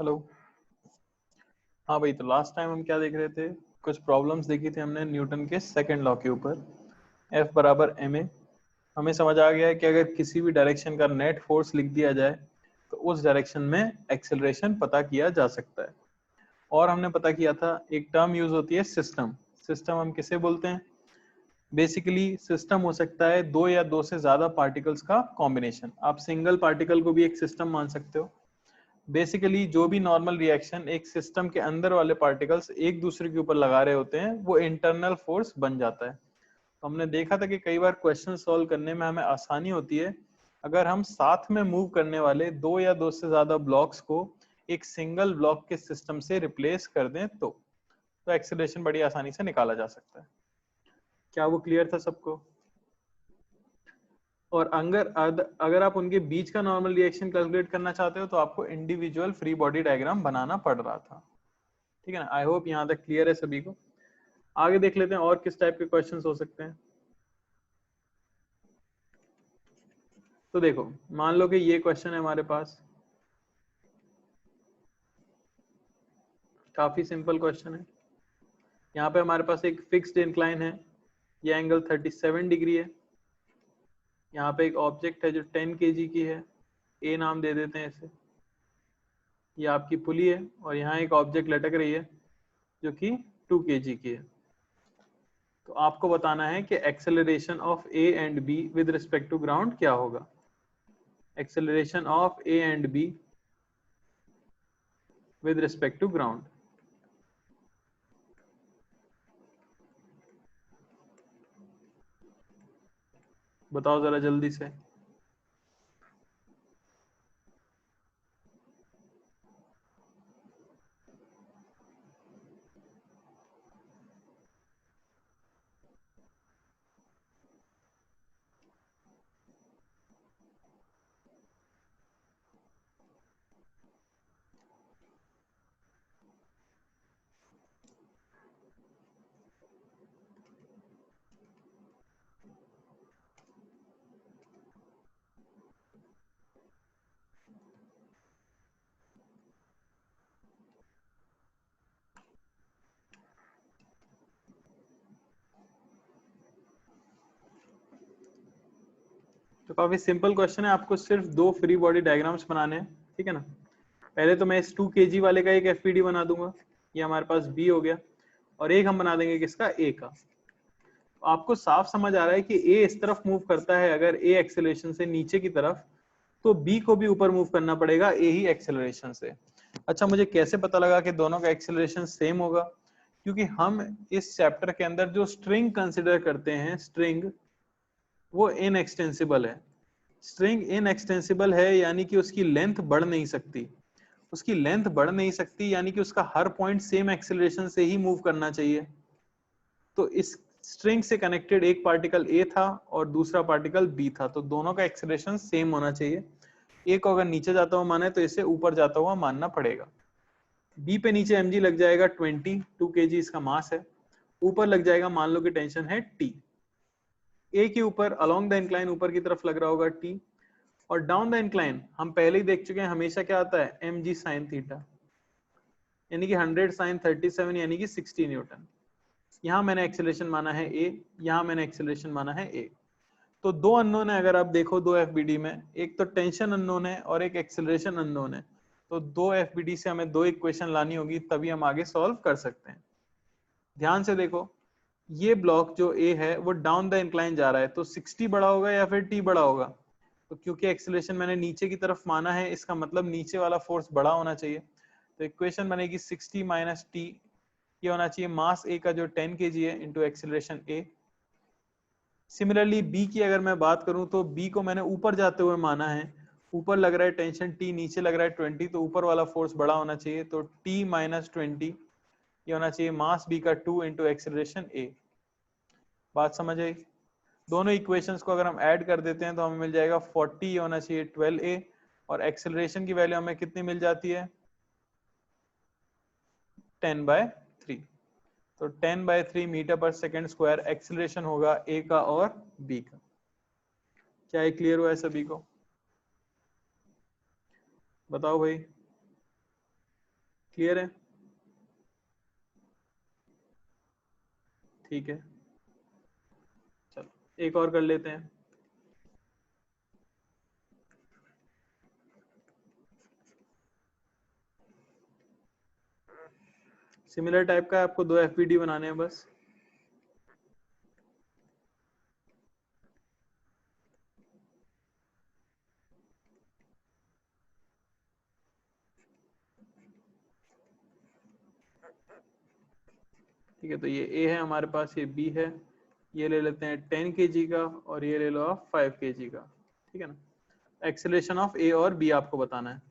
Hello. हाँ भाई, तो लास्ट टाइम हम क्या देख रहे थे? कुछ प्रॉब्लम्स देखी थी हमने न्यूटन के सेकंड लॉ के ऊपर। F बराबर ma। हमें समझ आ गया है कि अगर किसी भी डायरेक्शन का नेट फोर्स लिख दिया जाए तो उस डायरेक्शन में एक्सेलरेशन पता किया जा सकता है। और हमने पता किया था एक टर्म यूज होती है सिस्टम। सिस्टम हम किसे बोलते हैं? बेसिकली सिस्टम हो सकता है दो या दो से ज्यादा पार्टिकल्स का कॉम्बिनेशन। आप सिंगल पार्टिकल को भी एक सिस्टम मान सकते हो। बेसिकली जो भी नॉर्मल रिएक्शन एक सिस्टम के अंदर वाले पार्टिकल्स एक दूसरे के ऊपर लगा रहे होते हैं वो इंटरनल फोर्स बन जाता है। तो हमने देखा था कि कई बार क्वेश्चन सॉल्व करने में हमें आसानी होती है अगर हम साथ में मूव करने वाले दो या दो से ज्यादा ब्लॉक्स को एक सिंगल ब्लॉक के सिस्टम से रिप्लेस कर दें तो एक्सेलरेशन बड़ी आसानी से निकाला जा सकता है। क्या वो क्लियर था सबको? और अगर आप उनके बीच का नॉर्मल रिएक्शन कैलकुलेट करना चाहते हो तो आपको इंडिविजुअल फ्री बॉडी डायग्राम बनाना पड़ रहा था। ठीक है ना? आई होप यहाँ तक क्लियर है सभी को। आगे देख लेते हैं और किस टाइप के क्वेश्चंस हो सकते हैं। तो देखो, मान लो कि ये क्वेश्चन है हमारे पास। काफी सिंपल क्वेश्चन है। यहाँ पे हमारे पास एक फिक्स्ड इंक्लाइन है। ये एंगल 37 डिग्री है। यहाँ पे एक ऑब्जेक्ट है जो 10 kg की है। ए नाम दे देते हैं इसे। ये आपकी पुली है और यहाँ एक ऑब्जेक्ट लटक रही है जो कि 2 kg की है। तो आपको बताना है कि acceleration of A and B with respect to ground क्या होगा। Acceleration of A and B with respect to ground. बताओ जरा जल्दी से। तो काफी सिंपल क्वेश्चन है। आपको सिर्फ दो फ्री बॉडी डायग्राम्स बनाने हैं। ठीक है ना? पहले तो मैं इस 2 kg वाले का एक एफपीडी बना दूंगा। ये हमारे पास बी हो गया। और एक हम बना देंगे किसका? ए का। तो आपको साफ समझ आ रहा है कि ए इस तरफ मूव करता है अगर ए एक्सेलरेशन से नीचे की तरफ, तो बी को भी ऊपर मूव करना पड़ेगा ए ही एक्सेलरेशन से। अच्छा, मुझे कैसे पता लगा कि दोनों का एक्सेलरेशन सेम होगा? क्योंकि हम इस चैप्टर के अंदर जो स्ट्रिंग कंसिडर करते हैं, स्ट्रिंग वो इनएक्सटेंसिबल है। स्ट्रिंग इनएक्सटेंसिबल है यानी कि उसकी लेंथ बढ़ नहीं सकती। उसकी लेंथ बढ़ नहीं सकती यानी कि उसका हर पॉइंट सेम एक्सेलरेशन से ही मूव करना चाहिए। तो इस स्ट्रिंग से कनेक्टेड एक पार्टिकल ए था और दूसरा पार्टिकल बी था, तो दोनों का एक्सेलरेशन सेम होना चाहिए। ए को अगर नीचे जाता हुआ माने तो इसे ऊपर जाता हुआ मानना पड़ेगा। बी पे नीचे mg लग जाएगा 20, 2 kg इसका मास है। ऊपर लग जाएगा, मान लो कि टेंशन है T। ए के ऊपर अलोंग द इंक्लाइन ऊपर की तरफ लग रहा होगा T। और डाउन द इंक्लाइन हम पहले ही देख चुके हैं हमेशा क्या आता है? mg sin थीटा, यानी कि 100 sin 37 यानी कि 60 न्यूटन। यहाँ मैंने एक्सेलरेशन माना है ए, यहाँ मैंने एक्सेलरेशन माना है ए। तो दो अननोन है अगर आप देखो दो एफबीडी में, एक तो टेंशन अननोन है और एक एक्सेलरेशन अननोन है। तो दो एफबीडी से हमें दो इक्वेशन लानी होगी तभी हम आगे सॉल्व कर सकते हैं। ध्यान से देखो, ये ब्लॉक जो ए है वो डाउन द इंक्लाइन जा रहा है, तो 60 बड़ा होगा या फिर टी बड़ा होगा? तो क्योंकि एक्सेलरेशन मैंने नीचे की तरफ माना है, इसका मतलब नीचे वाला फोर्स बड़ा होना चाहिए। तो इक्वेशन बनेगी 60 माइनस टी। ये होना चाहिए मास ए का जो 10 kg है इंटू एक्सेलरेशन ए। सिमिलरली बी की अगर मैं बात करूं तो बी को मैंने ऊपर जाते हुए माना है। ऊपर लग रहा है टेंशन टी, नीचे लग रहा है 20, तो ऊपर वाला फोर्स बड़ा होना चाहिए। तो टी माइनस 20 ये होना चाहिए मास बी का 2 इंटू एक्सेलरेशन ए। बात समझ आई? दोनों इक्वेशंस को अगर हम ऐड कर देते हैं तो हमें मिल जाएगा 40, ये होना चाहिए 12a। और एक्सेलरेशन की वैल्यू हमें कितनी मिल जाती है? 10/3। तो 10/3 मीटर पर सेकेंड स्क्वायर एक्सेलरेशन होगा ए का और बी का। क्या ये क्लियर हुआ है सभी को? बताओ भाई। क्लियर है? ठीक है, चलो एक और कर लेते हैं। सिमिलर टाइप का आपको 2 एफबीडी बनाने हैं बस। ठीक है, तो ये ए है हमारे पास, ये बी है, ये ले लेते हैं 10 kg का, और ये ले लो आप 5 kg का। ठीक है ना? एक्सेलरेशन ऑफ ए और बी आपको बताना है।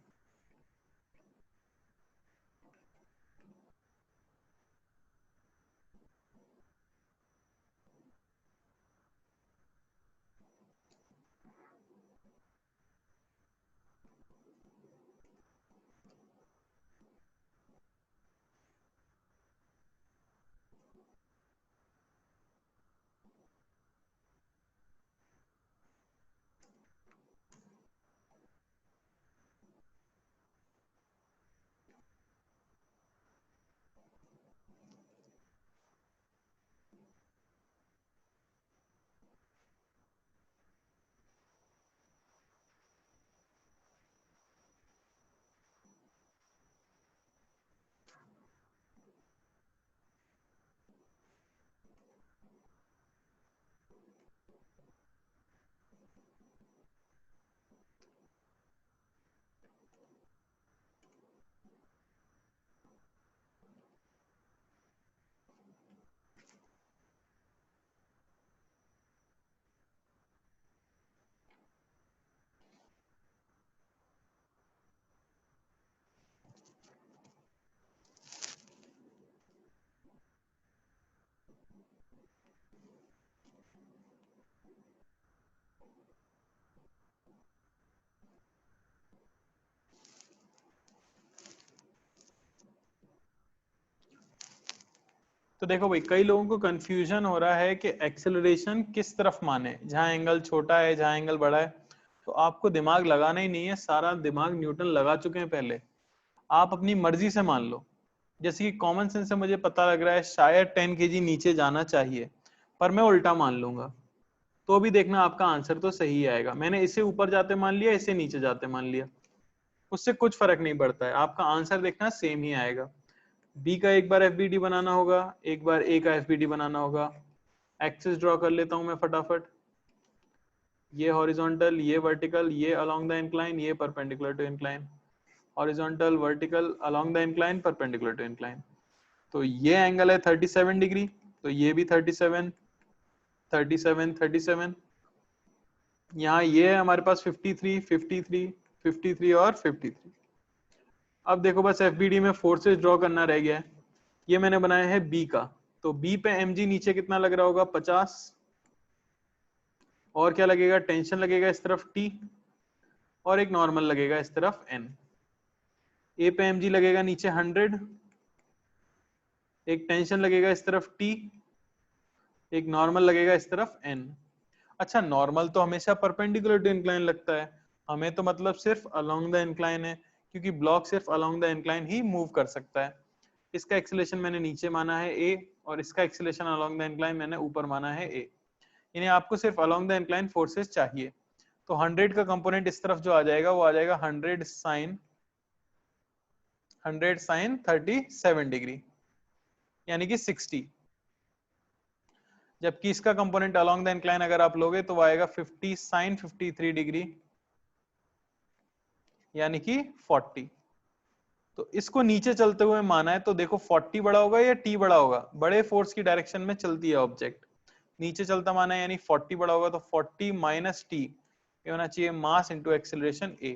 तो देखो भाई, कई लोगों को कंफ्यूजन हो रहा है कि एक्सेलरेशन किस तरफ माने, जहां एंगल छोटा है जहां एंगल बड़ा है। तो आपको दिमाग लगाना ही नहीं है, सारा दिमाग न्यूटन लगा चुके हैं पहले। आप अपनी मर्जी से मान लो। जैसे कि कॉमन सेंस से मुझे पता लग रहा है शायद 10 kg नीचे जाना चाहिए, पर मैं उल्टा मान लूंगा, तो भी देखना आपका आंसर तो सही आएगा। मैंने इसे ऊपर जाते मान लिया, इसे नीचे जाते मान लिया, उससे कुछ फर्क नहीं पड़ता है, आपका आंसर देखना सेम ही आएगा। बी का एक बार एफबीडी बनाना होगा, एक बार ए का एफबीडी बनाना होगा। एक्सिस ड्रॉ कर लेता हूं मैं फटाफट। ये हॉरिजॉन्टल, ये वर्टिकल, ये अलोंग द इंक्लाइन, ये perpendicular to incline. Horizontal, vertical, along the incline, perpendicular to incline. तो ये एंगल है 37 डिग्री, तो ये भी 37, 37, 37। यहाँ ये है हमारे पास 53, 53, 53 और 53। अब देखो बस एफबीडी में फोर्सेस ड्रॉ करना रह गया है। ये मैंने बनाया है बी का, तो बी पे mg नीचे कितना लग रहा होगा? 50। और क्या लगेगा? टेंशन लगेगा इस तरफ T, और एक नॉर्मल लगेगा इस तरफ N। ए पे mg लगेगा नीचे 100, एक टेंशन लगेगा इस तरफ T, एक नॉर्मल लगेगा इस तरफ N। अच्छा, नॉर्मल तो हमेशा परपेंडिकुलर टू इंक्लाइन लगता है, हमें तो मतलब सिर्फ अलोंग द इंक्लाइन है, क्योंकि ब्लॉक सिर्फ along the incline he move कर सकता है। इसका एक्सेलरेशन मैंने नीचे माना है a, और इसका एक्सेलरेशन अलोंग द इंक्लाइन मैंने ऊपर माना है a। यानी आपको सिर्फ अलोंग द इंक्लाइन फोर्सेस चाहिए। तो 100 का कंपोनेंट इस तरफ जो आ जाएगा वो आ जाएगा 100 साइन 37 डिग्री, यानी कि 60। जबकि इसका कंपोनेंट अलोंग द इंक्लाइन अगर आप लोगे तो वो आएगा 50 साइन 53 डिग्री, यानी कि 40। तो इसको नीचे चलते हुए माना है, तो देखो 40 बड़ा होगा या t बड़ा होगा? बड़े फोर्स की डायरेक्शन में चलती है ऑब्जेक्ट, नीचे चलता माना है, यानी 40 बड़ा होगा, तो 40 माइनस टी, ये होना चाहिए mass into acceleration a।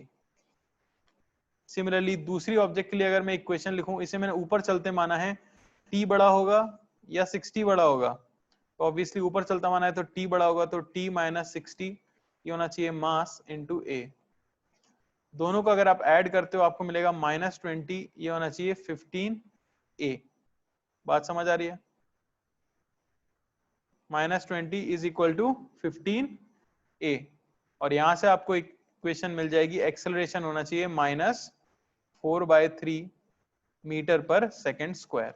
Similarly दूसरी ऑब्जेक्ट के लिए अगर मैं इक्वेशन लिखूं, इसे मैंने ऊपर चलते माना है, t बड़ा होगा या 60 बड़ा होगा? तो ऑब्वियसली ऊपर चलता माना है तो t बड़ा होगा, तो t माइनस 60, ये होना चाहिए मास इंटू a। दोनों को अगर आप ऐड करते हो आपको मिलेगा -20, ये होना चाहिए 15a। बात समझ आ रही है? -20 इज इक्वल टू 15a। और यहां से आपको इक्वेशन मिल जाएगी, एक्सेलरेशन होना चाहिए -4/3 मीटर पर सेकंड स्क्वायर।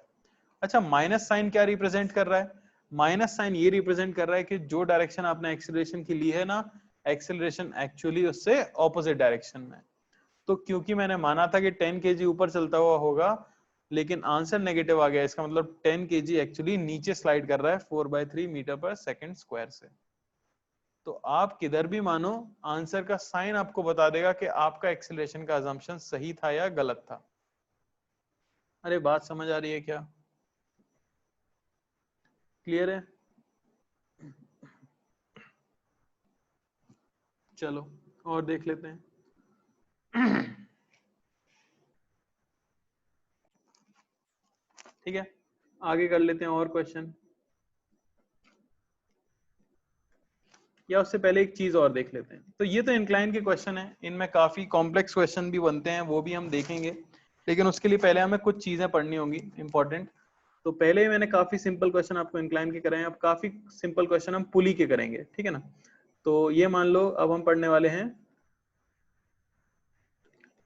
अच्छा, माइनस साइन क्या रिप्रेजेंट कर रहा है? माइनस साइन ये रिप्रेजेंट कर रहा है कि जो डायरेक्शन आपने एक्सेलरेशन की ली है ना, एक्सेलरेशन एक्चुअली उससे ऑपोजिट डायरेक्शन में। तो क्योंकि मैंने माना था कि 10 kg ऊपर चलता हुआ होगा, लेकिन आंसर नेगेटिव आ गया, इसका मतलब 10 kg एक्चुअली नीचे स्लाइड कर रहा है 4/3 मीटर पर सेकंड स्क्वायर से। तो आप किधर भी मानो, आंसर का साइन आपको बता देगा कि आपका एक्सेलरेशन का अजम्पशन सही था या गलत था। अरे बात समझ आ रही है क्या? क्लियर है? चलो और देख लेते हैं। ठीक है, आगे कर लेते हैं और क्वेश्चन। या उससे पहले एक चीज और देख लेते हैं। तो ये तो इंक्लाइन के क्वेश्चन है, इनमें काफी कॉम्प्लेक्स क्वेश्चन भी बनते हैं, वो भी हम देखेंगे, लेकिन उसके लिए पहले हमें कुछ चीजें पढ़नी होंगी इंपॉर्टेंट। तो पहले ही मैंने काफी सिंपल क्वेश्चन आपको इंक्लाइन के कराए हैं, अब काफी सिंपल क्वेश्चन हम पुली के करेंगे, ठीक है ना। तो ये मान लो अब हम पढ़ने वाले हैं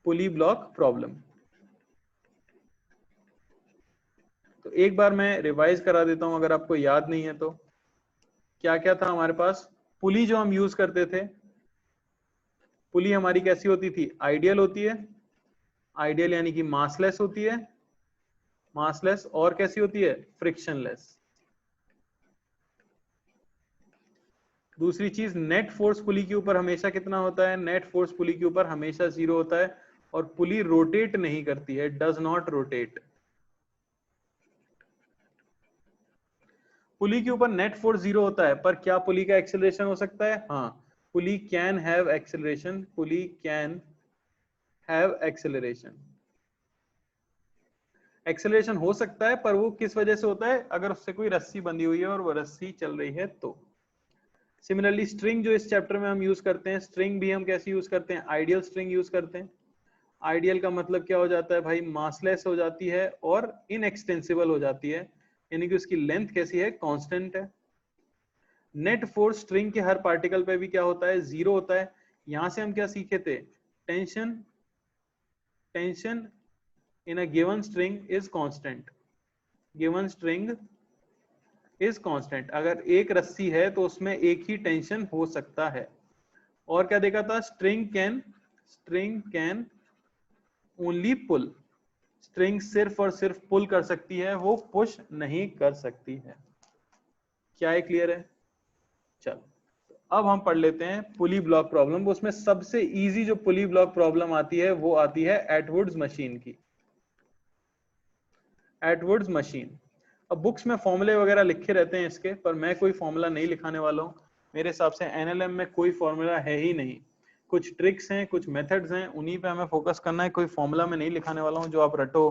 पुली ब्लॉक प्रॉब्लम। तो एक बार मैं रिवाइज करा देता हूं अगर आपको याद नहीं है तो। क्या क्या था हमारे पास? पुली जो हम यूज करते थे, पुली हमारी कैसी होती थी? आइडियल होती है, आइडियल यानी कि मासलेस होती है, मासलेस, और कैसी होती है? फ्रिक्शनलेस। दूसरी चीज, नेट फोर्स पुली के ऊपर हमेशा कितना होता है? नेट फोर्स पुली के ऊपर हमेशा 0 होता है, और पुली रोटेट नहीं करती है, डज नॉट रोटेट। पुली के ऊपर नेट फोर्स 0 होता है, पर क्या पुली का एक्सेलरेशन हो सकता है? हाँ, pulley can have acceleration, pulley can have acceleration. Acceleration हो सकता है, पर वो किस वजह से होता है? अगर उससे कोई रस्सी बंधी हुई है और वो रस्सी चल रही है तो। सिमिलरली स्ट्रिंग जो इस चैप्टर में हम यूज करते हैं, स्ट्रिंग भी हम कैसे यूज करते हैं? आइडियल स्ट्रिंग यूज करते हैं। आइडियल का मतलब क्या हो जाता है भाई? मासलेस हो जाती है और इनएक्सटेंसिबल हो जाती है, यानी कि उसकी लेंथ कैसी है? कांस्टेंट है। नेट फोर्स स्ट्रिंग के हर पार्टिकल पे भी क्या होता है? 0 होता है। यहां से हम क्या सीखे थे? Tension, tension in a given string is constant, given string is constant. अगर एक रस्सी है तो उसमें एक ही टेंशन हो सकता है। और क्या देखा था? String can only pull, string सिर्फ और सिर्फ पुल कर सकती है, वो पुश नहीं कर सकती है। क्या है? क्लियर है? चलो अब हम पढ़ लेते हैं पुली ब्लॉक प्रॉब्लम। उसमें सबसे इजी जो पुली ब्लॉक प्रॉब्लम आती है वो आती है एटवुड्स मशीन की। एटवुड्स मशीन। अब बुक्स में फॉर्मूले वगैरह लिखे रहते हैं इसके, पर मैं कोई फॉर्मूला नहीं लिखाने वाला हूँ। मेरे हिसाब से एनएलएम में कोई फॉर्मूला है ही नहीं। कुछ ट्रिक्स हैं, कुछ मेथड्स हैं, उन्हीं पे हमें फोकस करना है। कोई फॉर्मूला में नहीं लिखाने वाला हूँ जो आप रटो,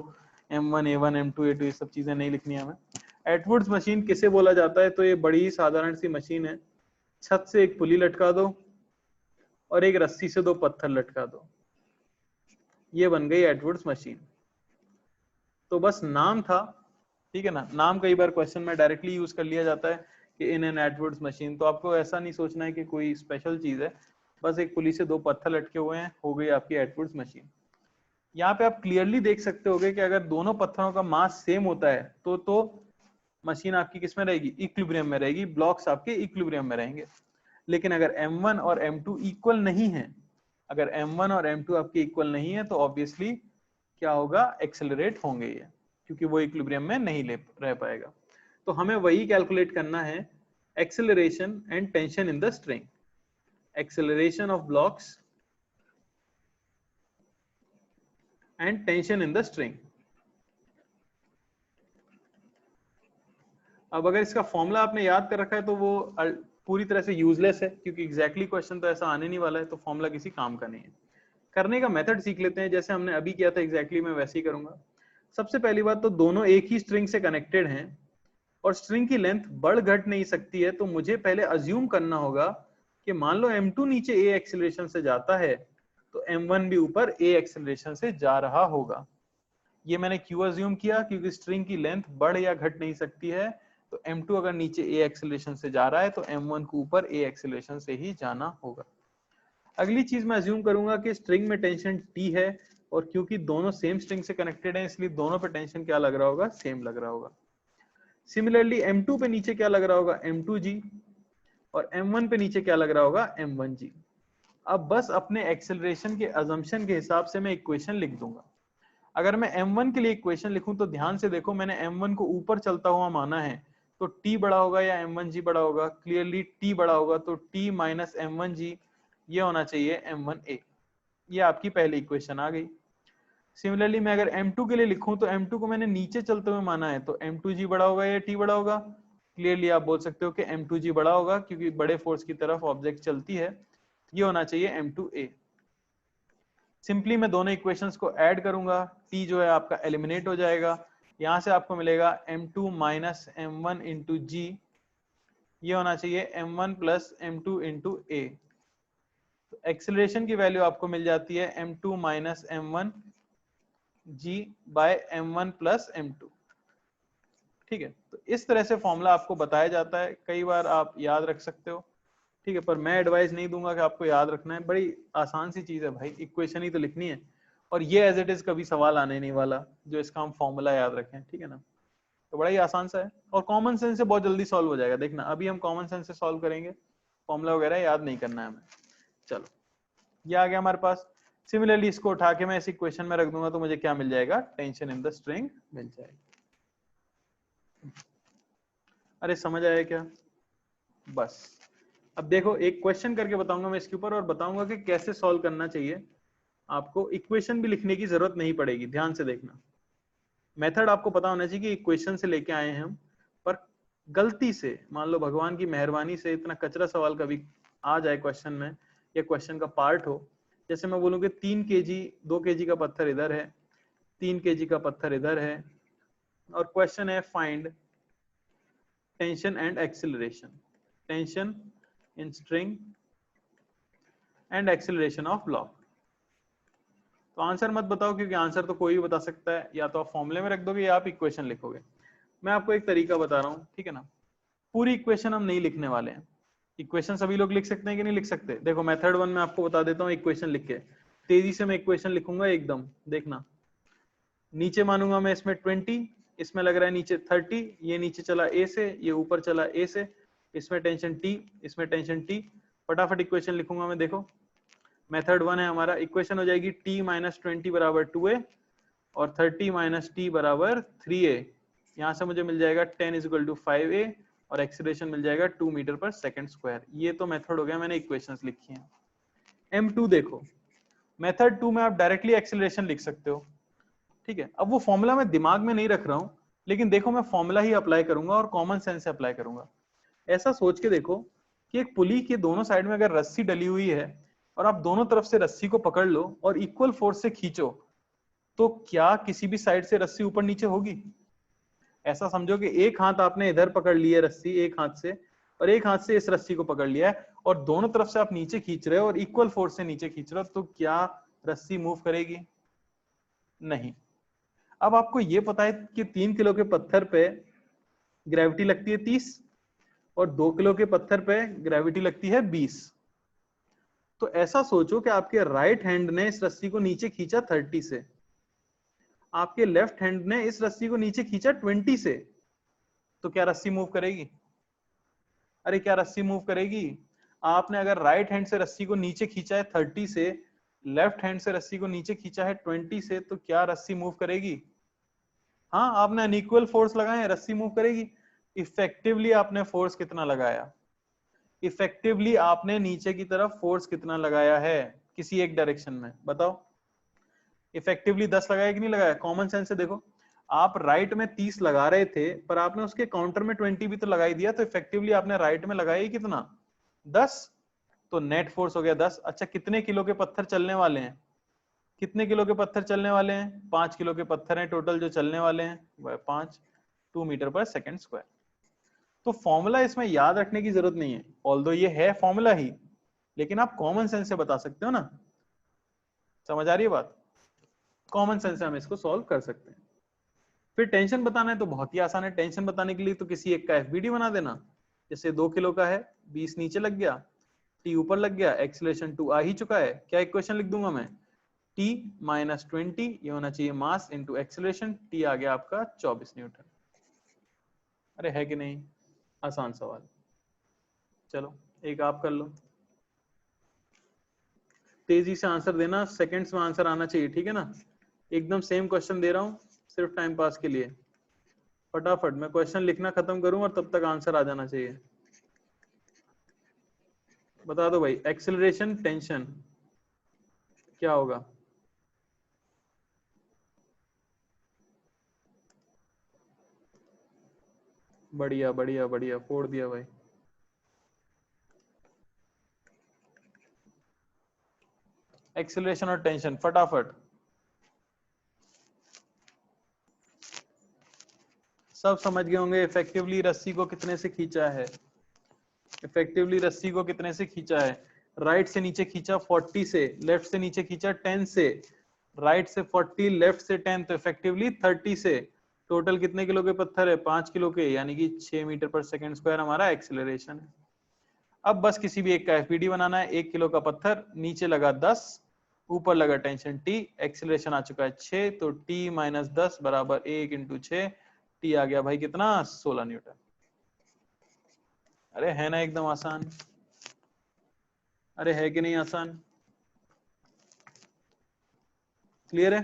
M1 A1 M2 A2 ये सब चीजें नहीं लिखनी है हमें। एटवुड्स मशीन किसे बोला जाता है? तो ये बड़ी साधारण सी मशीन है। छत से एक पुली लटका दो और एक रस्सी से 2 पत्थर लटका दो, ये बन गई एटवुड्स मशीन। तो बस नाम था, ठीक है ना। नाम कई बार क्वेश्चन में डायरेक्टली यूज कर लिया जाता है कि इन एन एटवुड्स मशीन, तो आपको ऐसा नहीं सोचना है कि कोई स्पेशल चीज है। बस एक पुली से 2 पत्थर लटके हुए हैं, हो गई आपकी एटवुड्स मशीन। यहाँ पे आप क्लियरली देख सकते होगे कि अगर दोनों पत्थरों का मास सेम होता है तो मशीन आपकी किस में रहेगी? इक्विलिब्रियम में रहेगी, ब्लॉक्स आपके इक्विलिब्रियम में रहेंगे। लेकिन अगर M1 और M2 इक्वल नहीं है, अगर M1 और M2 आपके इक्वल नहीं है, तो ऑब्वियसली क्या होगा? एक्सेलरेट होंगे ये, क्योंकि वो इक्विलिब्रियम में नहीं रह पाएगा। तो हमें वही कैलकुलेट करना है, acceleration and tension in the string, acceleration of blocks and tension in the string. अब अगर इसका फॉर्मूला आपने याद कर रखा है तो वो पूरी तरह से यूजलेस है, क्योंकि एग्जैक्टली क्वेश्चन तो ऐसा आने नहीं वाला है, तो फॉर्मूला किसी काम का नहीं है। करने का मेथड सीख लेते हैं, जैसे हमने अभी किया था एग्जैक्टली मैं वैसे ही करूंगा। सबसे पहली बात तो दोनों एक ही स्ट्रिंग से कनेक्टेड हैं और स्ट्रिंग की लेंथ बढ़ घट नहीं सकती है, तो मुझे पहले अज्यूम करना होगा कि मान लो M2 नीचे a एक्सेलरेशन से जाता है तो M1 भी ऊपर a एक्सेलरेशन से जा रहा होगा। ये मैंने क्यों अज्यूम किया? क्योंकि स्ट्रिंग की लेंथ बढ़ या घट नहीं सकती है, तो M2 अगर नीचे a एक्सेलरेशन से जा रहा है तो M1 को ऊपर a एक्सेलरेशन से ही जाना होगा। अगली चीज मैं अज्यूम करूंगा कि स्ट्रिंग में टेंशन T है, और क्योंकि दोनों सेम स्ट्रिंग से कनेक्टेड हैं इसलिए दोनों पे टेंशन क्या लग रहा होगा, सेम लग रहा होगा। सिमिलरली M2 पे नीचे क्या लग रहा होगा, M2G, और M1 पे नीचे क्या लग रहा होगा, M1G। अब बस अपने एक्सेलरेशन के अजम्पशन के हिसाब से मैं इक्वेशन लिख दूंगा। अगर मैं M1 के लिए इक्वेशन लिखूं तो ध्यान से देखो, मैंने M1 को ऊपर चलता हुआ माना है, तो T बड़ा होगा या M1G बड़ा होगा, क्लियरली T बड़ा होगा, तो T माइनस M1G ये होना चाहिए M1A। ये आपकी पहली इक्वेशन आ गई। सिमिलरली मैं अगर M2 के लिए लिखूं तो M2 को मैंने नीचे चलते हुए माना है, तो M2G बड़ा होगा या T बड़ा होगा, क्लियरली आप बोल सकते हो कि M2G बड़ा होगा क्योंकि बड़े फोर्स की तरफ ऑब्जेक्ट चलती है, ये होना चाहिए M2A। सिंपली मैं दोनों इक्वेशंस को ऐड करूंगा, T जो है आपका एलिमिनेट हो जाएगा, यहां से आपको मिलेगा M2 minus M1 into G, ये होना चाहिए M1 plus M2 into A। तो एक्सेलरेशन की वैल्यू आपको मिल जाती है M2 minus M1 G bye M1 plus M2। ठीक है, तो इस तरह से फॉर्मूला आपको बताया जाता है, कई बार आप याद रख सकते हो। ठीक है, पर मैं एडवाइस नहीं दूंगा कि आपको याद रखना है, बड़ी आसान सी चीज है भाई, इक्वेशन ही तो लिखनी है, और ये एज इट इज कभी सवाल आने नहीं वाला जो इसका हम फॉर्मूला याद रखें। ठीक है ना, तो बड़ा ही आसान सा है और कॉमन सेंस से बहुत जल्दी सॉल्व हो जाएगा। देखना अभी हम कॉमन सेंस से सॉल्व करेंगे, फॉर्मूला वगैरह याद नहीं करना है हमें। चलो ये आ गया हमारे पास। सिमिलरली इसको उठा के मैं इस इक्वेशन में रख दूंगा तो मुझे क्या मिल जाएगा, टेंशन इन द स्ट्रिंग मिल जाएगी। अरे समझ आया क्या? बस अब देखो एक क्वेश्चन करके बताऊंगा मैं इसके ऊपर और बताऊंगा कि कैसे सॉल्व करना चाहिए। आपको इक्वेशन भी लिखने की जरूरत नहीं पड़ेगी, ध्यान से देखना। मेथड आपको पता होना चाहिए कि इक्वेशन से लेके आए हैं हम, पर गलती से मान लो भगवान की मेहरबानी से इतना कचरा सवाल कभी आ जाए क्वेश्चन में या क्वेश्चन का पार्ट हो, जैसे मैं बोलूँ कि 3 kg 2 kg का पत्थर इधर है, 3 kg का पत्थर इधर है, और क्वेश्चन है find tension and acceleration, tension in string and acceleration of block. तो आंसर मत बताओ क्योंकि आंसर तो कोई भी बता सकता है, या तो आप फॉर्मूले में रख दोगे या आप इक्वेशन लिखोगे। मैं आपको एक तरीका बता रहा हूँ, ठीक है ना। पूरी इक्वेशन हम नहीं लिखने वाले हैं। इक्वेशन सभी लोग लिख सकते हैं कि नहीं लिख सकते? देखो मेथड 1 में आपको बता देता हूँ इक्वेशन लिख के, तेजी से मैं इक्वेशन लिखूंगा एकदम, देखना। नीचे मानूंगा मैं इसमें 20, इसमें लग रहा है नीचे 30, ये नीचे चला A से, ये ऊपर चला A से, इसमें टेंशन T, इसमें टेंशन T। फटाफट इक्वेशन लिखूंगा मैं, देखो मेथड 1 है हमारा, इक्वेशन हो जाएगी T माइनस 20 बराबर 2A और 30 माइनस T बराबर 3A। यहाँ से मुझे मिल जाएगा 10 इज इक्वल टू 5A और एक्सीलरेशन मिल जाएगा 2 मीटर पर सेकंड स्क्वायर। ये तो मेथड हो गया, मैंने इक्वेशंस लिखी हैं। M2 देखो, मेथड 2 में आप डायरेक्टली एक्सीलरेशन लिख सकते हो, ठीक है। अब वो फॉर्मूला मैं दिमाग में नहीं रख रहा हूं, लेकिन देखो मैं फॉर्मूला ही अप्लाई करूंगा और कॉमन सेंस से अप्लाई करूंगा। ऐसा सोच के देखो कि एक पुली के दोनों साइड में अगर रस्सी डली हुई है और आप दोनों तरफ से रस्सी को पकड़ लो और इक्वल फोर्स से खींचो, तो क्या किसी भी साइड से रस्सी ऊपर नीचे होगी? ऐसा समझो कि एक हाथ आपने इधर पकड़ ली है रस्सी एक हाथ से, और एक हाथ से इस रस्सी को पकड़ लिया है और दोनों तरफ से आप नीचे खींच रहे हो और इक्वल फोर्स से नीचे खींच रहे हो, तो क्या रस्सी मूव करेगी? नहीं। अब आपको ये पता है कि 3 किलो के पत्थर पे ग्रेविटी लगती है 30 और 2 किलो के पत्थर पे ग्रेविटी लगती है 20। तो ऐसा सोचो कि आपके राइट हैंड ने इस रस्सी को नीचे खींचा 30 से, आपके लेफ्ट हैंड ने इस रस्सी को नीचे खींचा 20 से, तो क्या रस्सी मूव करेगी? अरे क्या रस्सी मूव करेगी? आपने अगर राइट हैंड से रस्सी को नीचे खींचा है 30 से, लेफ्ट हैंड से रस्सी को नीचे खींचा है 20 से, तो क्या रस्सी मूव करेगी? हाँ, आपने अनइक्वल फोर्स लगाए, रस्सी मूव करेगी। इफेक्टिवली आपने फोर्स कितना लगाया? इफेक्टिवली आपने नीचे की तरफ फोर्स कितना लगाया है किसी एक डायरेक्शन में? बताओ। इफेक्टिवली 10 लगाया कि नहीं लगाया? कॉमन सेंस से देखो, आप राइट में 30 लगा रहे थे पर आपने उसके काउंटर में 20 भी तो लगा ही दिया, तो इफेक्टिवली आपने राइट में लगाया ही कितना? 10। तो नेट फोर्स हो गया 10। अच्छा, कितने किलो के पत्थर चलने वाले हैं? कितने किलो के पत्थर चलने वाले हैं? 5 किलो के पत्थर हैं टोटल जो चलने वाले हैं, वह 5, 2 मीटर पर सेकंड स्क्वायर। तो फॉर्मूला इसमें याद रखने की जरूरत नहीं है, ऑल्दो ये है फॉर्मूला ही, लेकिन आप कॉमन सेंस से बता सकते हो ना। समझ आ रही है बात? कॉमन सेंस से हम इसको सॉल्व कर सकते हैं। फिर टेंशन बताना है तो बहुत ही आसान है। टेंशन बताने के लिए तो किसी एक का एफबीडी बना देना। जैसे 2 किलो का है, 20 नीचे लग गया, टी ऊपर लग गया, एक्सीलरेशन 2 आ ही चुका है, क्या इक्वेशन लिख दूंगा मैं? t माइनस 20 ये होना चाहिए मास इंटू एक्सेलरेशन, t आ गया आपका 24 न्यूटन। अरे है कि नहीं, आसान सवाल। चलो एक आप कर लो, तेजी से आंसर देना, सेकंड्स में आंसर आना चाहिए, ठीक है ना। एकदम सेम क्वेश्चन दे रहा हूं सिर्फ टाइम पास के लिए, फटाफट मैं क्वेश्चन लिखना खत्म करूं और तब तक आंसर आ जाना चाहिए। बता दो भाई, एक्सेलरेशन टेंशन क्या होगा? बढ़िया बढ़िया बढ़िया, फोड़ दिया भाई। एक्सेलरेशन और टेंशन फटाफट, सब समझ गए होंगे। इफेक्टिवली रस्सी को कितने से खींचा है, इफेक्टिवली रस्सी को कितने से खींचा है? राइट से नीचे खींचा 40 से, लेफ्ट से नीचे खींचा 10 से, राइट से 40 लेफ्ट से 10, तो इफेक्टिवली 30 से। टोटल कितने किलो के पत्थर है? 5 किलो के, यानी कि 6 मीटर पर सेकंड स्क्वायर हमारा एक्सेलरेशन है। अब बस किसी भी एक का एफबीडी बनाना है। 1 किलो का पत्थर, नीचे लगा 10, ऊपर लगा टेंशन T, एक्सेलरेशन आ चुका है 6, तो T माइनस 10 बराबर 1 इंटू 6, T आ गया भाई कितना? 16 न्यूटन। अरे है ना एकदम आसान, अरे है कि नहीं आसान? क्लियर है?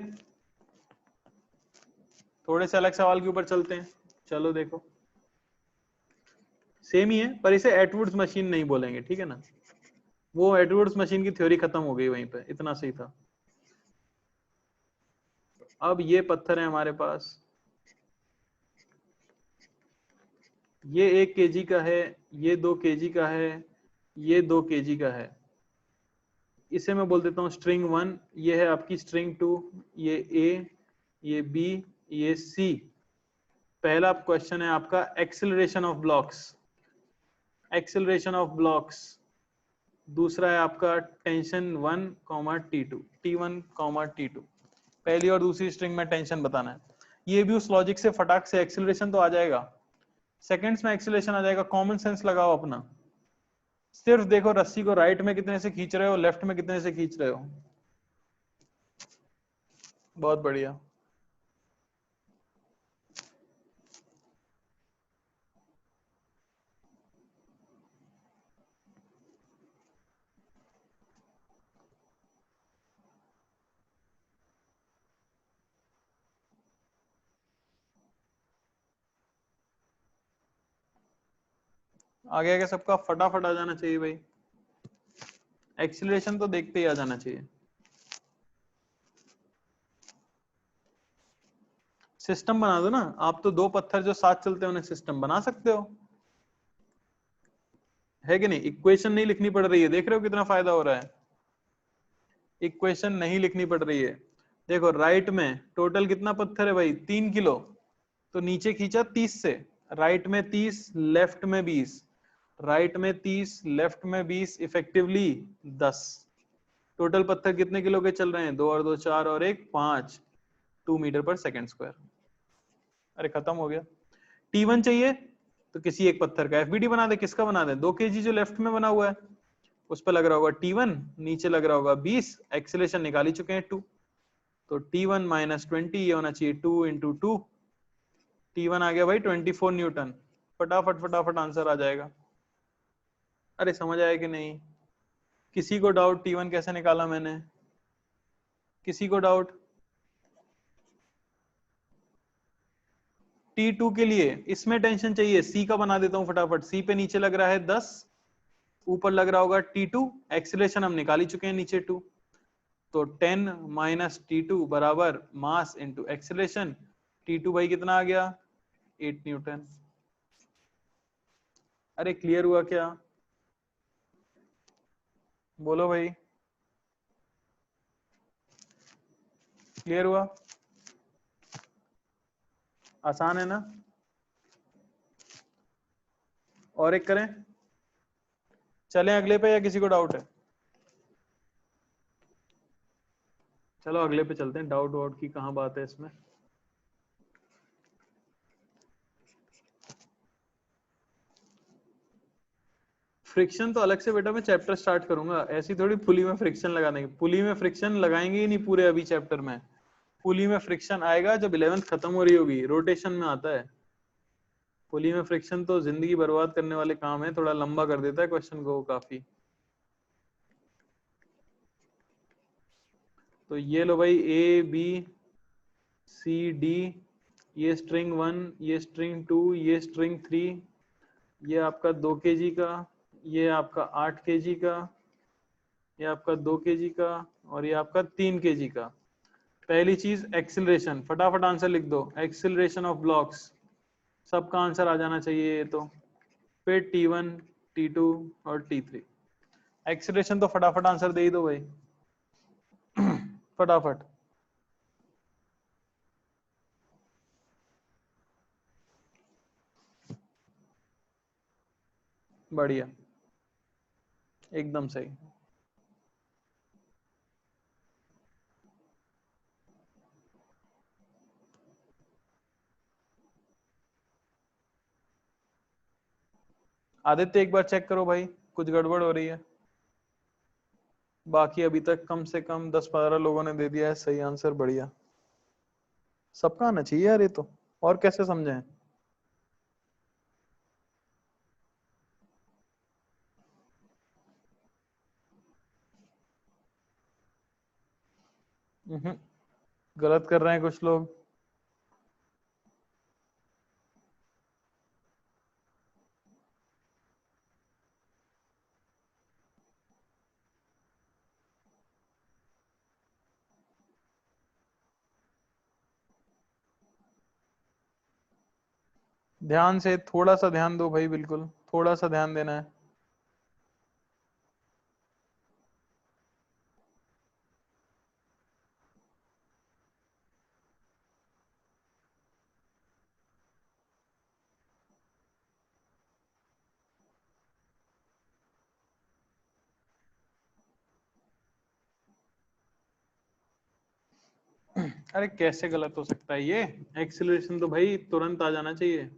थोड़े से अलग सवाल के ऊपर चलते हैं। चलो देखो, सेम ही है पर इसे एटवुड्स मशीन नहीं बोलेंगे, ठीक है ना। वो एटवुड्स मशीन की थ्योरी खत्म हो गई वहीं पे, इतना सही था। अब ये पत्थर है हमारे पास, ये 1 केजी का है, ये 2 केजी का है, ये 2 केजी का है। इसे मैं बोल देता हूँ स्ट्रिंग 1, ये है आपकी स्ट्रिंग 2, ये A, ये B, ये C। पहला क्वेश्चन है आपका acceleration of blocks, acceleration of blocks. दूसरा है आपका tension 1 comma T2, T1 comma T2। पहली और दूसरी स्ट्रिंग में टेंशन बताना है। ये भी उस लॉजिक से फटाक से एक्सेलरेशन तो आ जाएगा, सेकंड्स में एक्सेलरेशन आ जाएगा। कॉमन सेंस लगाओ अपना, सिर्फ देखो रस्सी को राइट में कितने से खींच रहे हो, लेफ्ट में कितने से खींच रहे हो। बहुत बढ़िया। आगे आगे सबका फटाफट आ जाना चाहिए भाई, एक्सीलरेशन तो देखते ही आ जाना चाहिए। सिस्टम बना दो ना, आप तो दो पत्थर जो साथ चलते हैं उन्हें सिस्टम बना सकते हो, है कि नहीं। इक्वेशन नहीं लिखनी पड़ रही है, देख रहे हो कितना फायदा हो रहा है। इक्वेशन नहीं लिखनी पड़ रही है। देखो राइट में टोटल कितना पत्थर है भाई? 3 किलो, तो नीचे खींचा 30 से, राइट में 30 लेफ्ट में 20, राइट में 30 लेफ्ट में 20, इफेक्टिवली 10। टोटल पत्थर कितने किलो के चल रहे हैं? 2 और 2 4 और 1 5, 2 मीटर पर सेकंड स्क्वायर। अरे खत्म हो गया। T1 चाहिए तो किसी एक पत्थर का एफबीडी बना दे। किसका बना दे? 2 केजी जो लेफ्ट में बना हुआ है उस पर लग रहा होगा T1, नीचे लग रहा होगा 20, एक्सेलेरेशन निकाल ही चुके हैं 2, तो T1 माइनस 20 ये होना चाहिए 2 इंटू 2, T1 आ गया भाई 24 न्यूटन। फटाफट फटाफट आंसर आ जाएगा। अरे समझ आया कि नहीं? किसी को डाउट T1 कैसे निकाला मैंने? किसी को डाउट? T2 के लिए इसमें टेंशन चाहिए, C का बना देता हूं फटाफट। C पे नीचे लग रहा है 10, ऊपर लग रहा होगा T2, एक्सेलरेशन हम निकाल ही चुके हैं नीचे 2, तो 10 माइनस T2 बराबर मास इंटू एक्सेलरेशन। T2 भाई कितना आ गया? 8 न्यूटन। अरे क्लियर हुआ क्या? बोलो भाई, क्लियर हुआ? आसान है ना? और एक करें, चलें अगले पे या किसी को डाउट है? चलो अगले पे चलते हैं, डाउट वाउट की कहां बात है इसमें। फ्रिक्शन तो अलग से बेटा मैं चैप्टर स्टार्ट करूंगा, ऐसी थोड़ी पुली में फ्रिक्शन लगा देंगे। पुली में फ्रिक्शन लगाएंगे ही नहीं पूरे अभी चैप्टर में। पुली में फ्रिक्शन आएगा जब 11th खत्म हो रही होगी, रोटेशन में आता है। पुली में फ्रिक्शन तो जिंदगी बर्बाद करने वाले काम है, थोड़ा लंबा कर देता है क्वेश्चन को काफी। तो ये लो भाई, ए बी सी डी, ये स्ट्रिंग 1, ये स्ट्रिंग 2, ये स्ट्रिंग 3, ये आपका 2 kg का, ये आपका 8 kg का, ये आपका 2 kg का, और ये आपका 3 kg का। पहली चीज एक्सिलरेशन, फटाफट आंसर लिख दो। एक्सिलरेशन ऑफ ब्लॉक्स, सबका आंसर आ जाना चाहिए ये तो। फिर T1, T2 और T3। एक्सिलरेशन तो फटाफट आंसर दे ही दो भाई फटाफट। बढ़िया, एकदम सही। आदित्य एक बार चेक करो भाई, कुछ गड़बड़ हो रही है। बाकी अभी तक कम से कम 10-15 लोगों ने दे दिया है सही आंसर। बढ़िया, सबका आना चाहिए यार ये तो, और कैसे समझें। गलत कर रहे हैं कुछ लोग। ध्यान से, थोड़ा सा ध्यान दो भाई, बिल्कुल थोड़ा सा ध्यान देना है। अरे कैसे गलत हो सकता है ये। एक्सीलरेशन तो भाई तुरंत आ जाना चाहिए।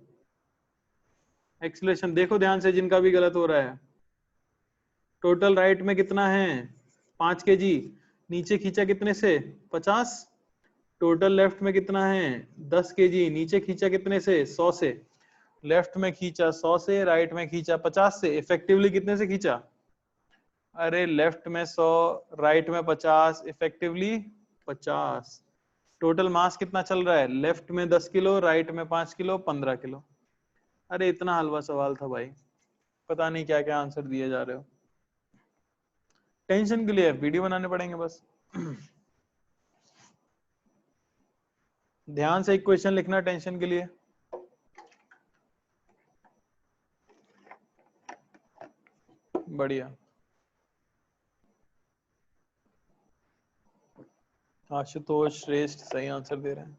एक्सीलरेशन देखो ध्यान से, जिनका भी गलत हो रहा है। टोटल राइट में कितना है, 5 kg। नीचे खींचा कितने से, 50। टोटल लेफ्ट में कितना है, 10 kg। नीचे खींचा कितने से, 100 से। लेफ्ट में खींचा 100 से, राइट में खींचा 50 से। इफेक्टिवली कितने से खींचा, अरे लेफ्ट में 100, राइट में 50, इफेक्टिवली 50। टोटल मास कितना चल रहा है, लेफ्ट में 10 किलो, राइट में 5 किलो, 15 किलो। अरे इतना हलवा सवाल था भाई, पता नहीं क्या क्या आंसर दिए जा रहे हो। टेंशन के लिए वीडियो बनाने पड़ेंगे बस ध्यान से एक क्वेश्चन लिखना टेंशन के लिए। बढ़िया, आशुतोष श्रेष्ठ सही आंसर दे रहे हैं।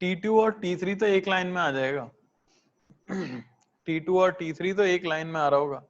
T2 और T3 तो एक लाइन में आ जाएगा T2 और T3 तो एक लाइन में आ रहा होगा।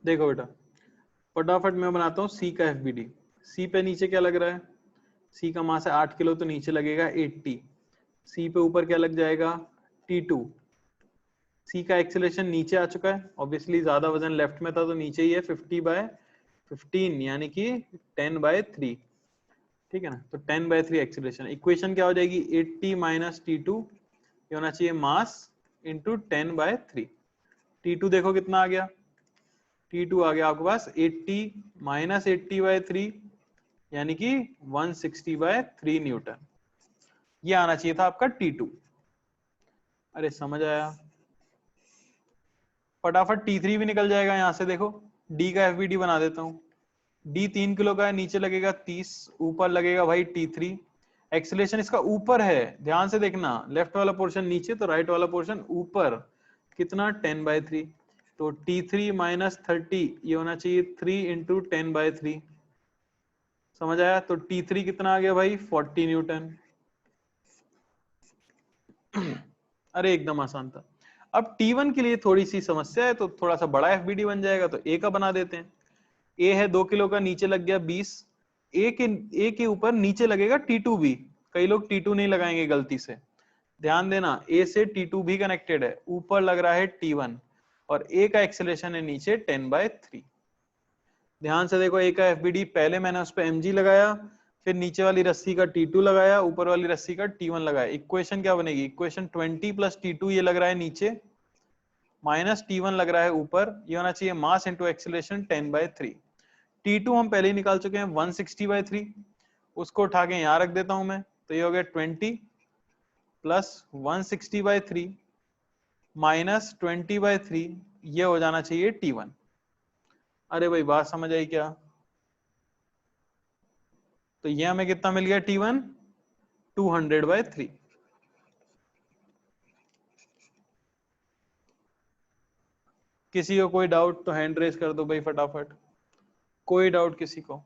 देखो बेटा, फटाफट मैं बनाता हूँ सी का एफबीडी। सी पे नीचे क्या लग रहा है, सी का मास है 8 किलो, तो नीचे लगेगा 80। सी पे ऊपर क्या लग जाएगा, T2। सी का एक्सेलरेशन नीचे आ चुका है, ऑब्वियसली ज्यादा वजन लेफ्ट में था तो नीचे ही है, 50/15 यानी कि 10/3। ठीक है ना। तो 10/3 एक्सीलरेशन, इक्वेशन क्या हो जाएगी 80 माइनस T2, ये होना चाहिए मास इंटू 10/3। T2 देखो कितना आ गया, T2 आ गया आपके पास 80 माइनस 80/3 यानी कि 160/3 न्यूटन, ये आना चाहिए था आपका T2। अरे समझ आया, फटाफट T3 भी निकल जाएगा यहां से, देखो D का FBD बना देता हूं। D 3 किलो का है, नीचे लगेगा 30, ऊपर लगेगा भाई T3। एक्सीलरेशन इसका ऊपर है, ध्यान से देखना, लेफ्ट वाला पोर्शन नीचे तो राइट वाला पोर्शन ऊपर, कितना 10/3। तो T3 माइनस 30 ये होना चाहिए 3 इंटू 10/3, समझ आया। तो T3 कितना आ गया भाई 40 न्यूटन। अरे एकदम आसान था। अब T1 के लिए थोड़ी सी समस्या है, तो थोड़ा सा बड़ा FBD बन जाएगा, तो A का बना देते हैं। ए है 2 किलो का, नीचे लग गया 20, ए के ऊपर नीचे लगेगा T2 भी, कई लोग T2 नहीं लगाएंगे गलती से, ध्यान देना ए से T2 भी कनेक्टेड है, ऊपर लग रहा है T1 और ए का एक्सेलरेशन है नीचे 10/3। ध्यान से देखो, ए का FBD पहले मैंने उस पर mg लगाया, फिर नीचे वाली रस्सी का T2 लगाया, ऊपर वाली रस्सी का T1 लगाया। इक्वेशन क्या बनेगी, इक्वेशन 20 प्लस T2 ये लग रहा है नीचे, माइनस T1 लग रहा है ऊपर, ये होना चाहिए मास इंटू एक्सेलरेशन 10/3। T2 हम पहले ही निकाल चुके हैं 160/3, उसको उठा के यहां रख देता हूं मैं, तो ये हो गया 20 प्लस 160/3 माइनस 20/3, ये हो जाना चाहिए T1। अरे भाई बात समझ आई क्या, तो ये हमें कितना मिल गया T1 200/3। किसी को कोई डाउट तो हैंड रेस कर दो भाई फटाफट, कोई डाउट किसी को।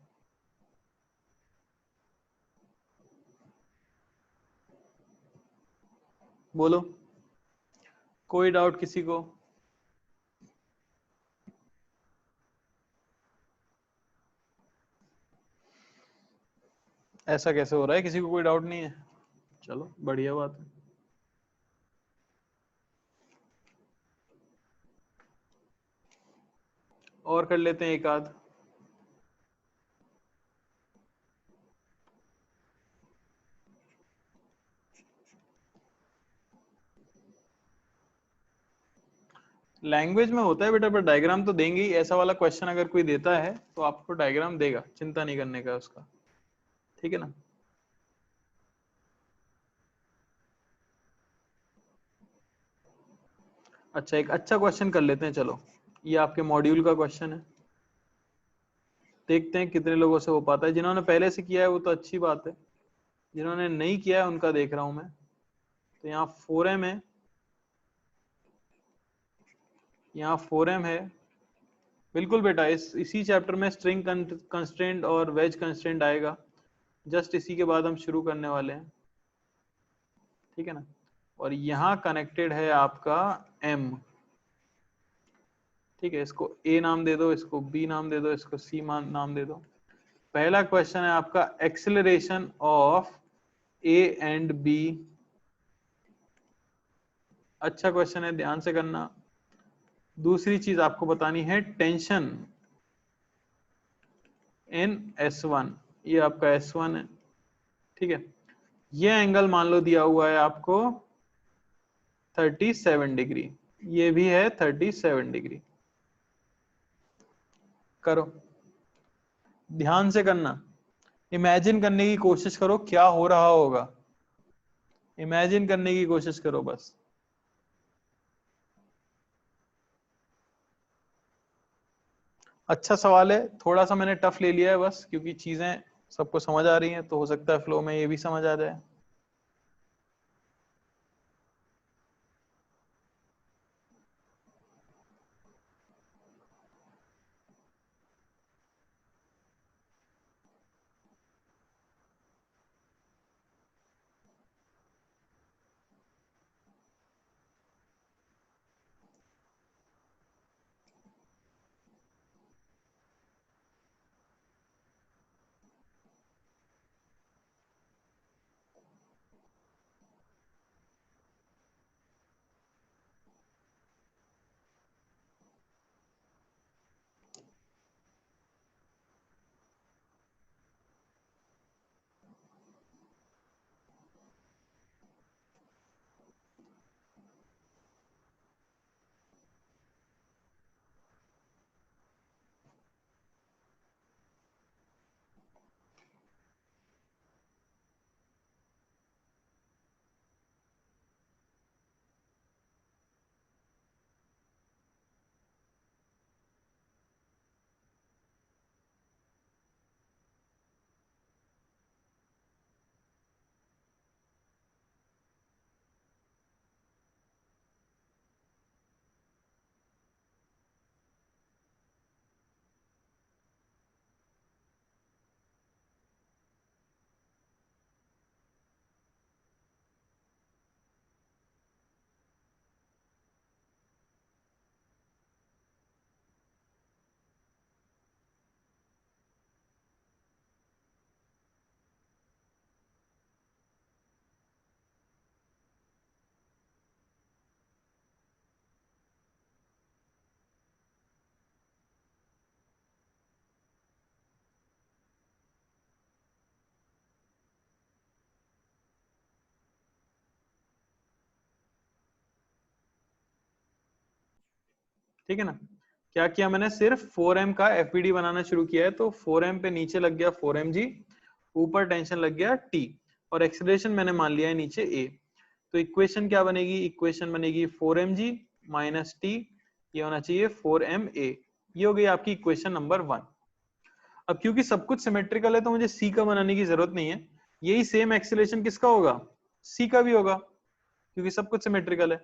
बोलो, कोई डाउट किसी को। ऐसा कैसे हो रहा है, किसी को कोई डाउट नहीं है, चलो बढ़िया बात है। और कर लेते हैं एक आध। लैंग्वेज में होता है बेटा, पर डायग्राम तो देंगे ही, ऐसा वाला क्वेश्चन अगर कोई देता है तो आपको डायग्राम देगा, चिंता नहीं करने का उसका, ठीक है ना। अच्छा एक अच्छा क्वेश्चन कर लेते हैं, चलो ये आपके मॉड्यूल का क्वेश्चन है, देखते हैं कितने लोगों से हो पाता है। जिन्होंने पहले से किया है वो तो अच्छी बात है, जिन्होंने नहीं किया है उनका देख रहा हूं मैं। तो यहाँ 4m है, यहाँ 4m है, बिल्कुल बेटा इसी चैप्टर में स्ट्रिंग कंस्ट्रेंट और वेज कंस्ट्रेंट आएगा, जस्ट इसी के बाद हम शुरू करने वाले हैं, ठीक है ना। और यहाँ कनेक्टेड है आपका m, ठीक है, इसको A नाम दे दो, इसको B नाम दे दो, इसको C नाम दे दो। पहला क्वेश्चन है आपका acceleration of A and B, अच्छा क्वेश्चन है, ध्यान से करना। दूसरी चीज आपको बतानी है टेंशन इन S1, ये आपका S1 है, ठीक है। ये एंगल मान लो दिया हुआ है आपको 37 डिग्री, ये भी है 37 डिग्री। करो, ध्यान से करना, इमेजिन करने की कोशिश करो क्या हो रहा होगा, इमेजिन करने की कोशिश करो बस। अच्छा सवाल है, थोड़ा सा मैंने टफ ले लिया है बस, क्योंकि चीजें सबको समझ आ रही हैं, तो हो सकता है फ्लो में ये भी समझ आ जाए। ठीक है ना। क्या किया मैंने, सिर्फ 4m का एफपीडी बनाना शुरू किया है, तो 4m पे नीचे लग गया 4mg, ऊपर टेंशन लग गया t, और एक्सेलरेशन मैंने मान लिया है नीचे a। तो इक्वेशन क्या बनेगी, इक्वेशन बनेगी 4mg माइनस t, ये होना चाहिए 4ma। ये हो गई आपकी इक्वेशन नंबर 1। अब क्योंकि सब कुछ सिमेट्रिकल है तो मुझे c का बनाने की जरूरत नहीं है, यही सेम एक्सेलरेशन किसका होगा, c का भी होगा, क्योंकि सब कुछ सिमेट्रिकल है।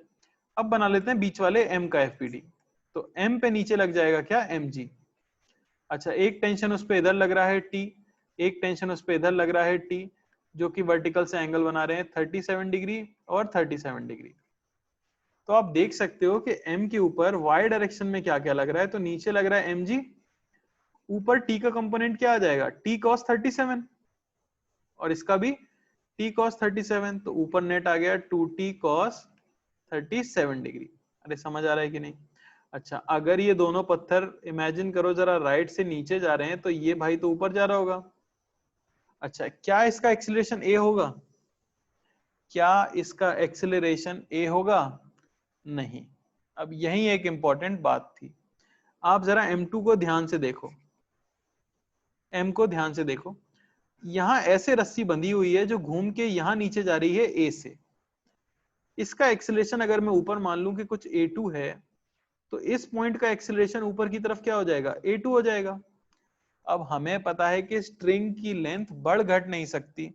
अब बना लेते हैं बीच वाले m का एफपीडी। तो m पे नीचे लग जाएगा क्या, mg। अच्छा, एक टेंशन उस पे इधर लग रहा है t, एक टेंशन उस पे इधर लग रहा है t, जो कि वर्टिकल से एंगल बना रहे हैं 37 डिग्री और 37 डिग्री। तो आप देख सकते हो कि m के ऊपर y डायरेक्शन में क्या क्या लग रहा है, तो नीचे लग रहा है mg, ऊपर t का कंपोनेंट क्या आ जाएगा, t cos 37, और इसका भी t cos 37, तो ऊपर नेट आ गया 2t cos 37 डिग्री। अरे समझ आ रहा है कि नहीं। अच्छा, अगर ये दोनों पत्थर इमेजिन करो जरा राइट से नीचे जा रहे हैं, तो ये भाई तो ऊपर जा रहा होगा। अच्छा, क्या इसका एक्सीलरेशन a होगा, क्या इसका एक्सीलरेशन a होगा, नहीं। अब यही एक इंपॉर्टेंट बात थी। आप जरा m2 को ध्यान से देखो, m को ध्यान से देखो, यहां ऐसे रस्सी बंधी हुई है जो घूम के यहां नीचे जा रही है a से। इसका एक्सीलरेशन अगर मैं ऊपर मान लूं कि कुछ a2 है, तो इस पॉइंट का एक्सीलरेशन ऊपर की तरफ क्या हो जाएगा, a2 हो जाएगा। अब हमें पता है कि स्ट्रिंग की लेंथ बढ़ घट नहीं सकती।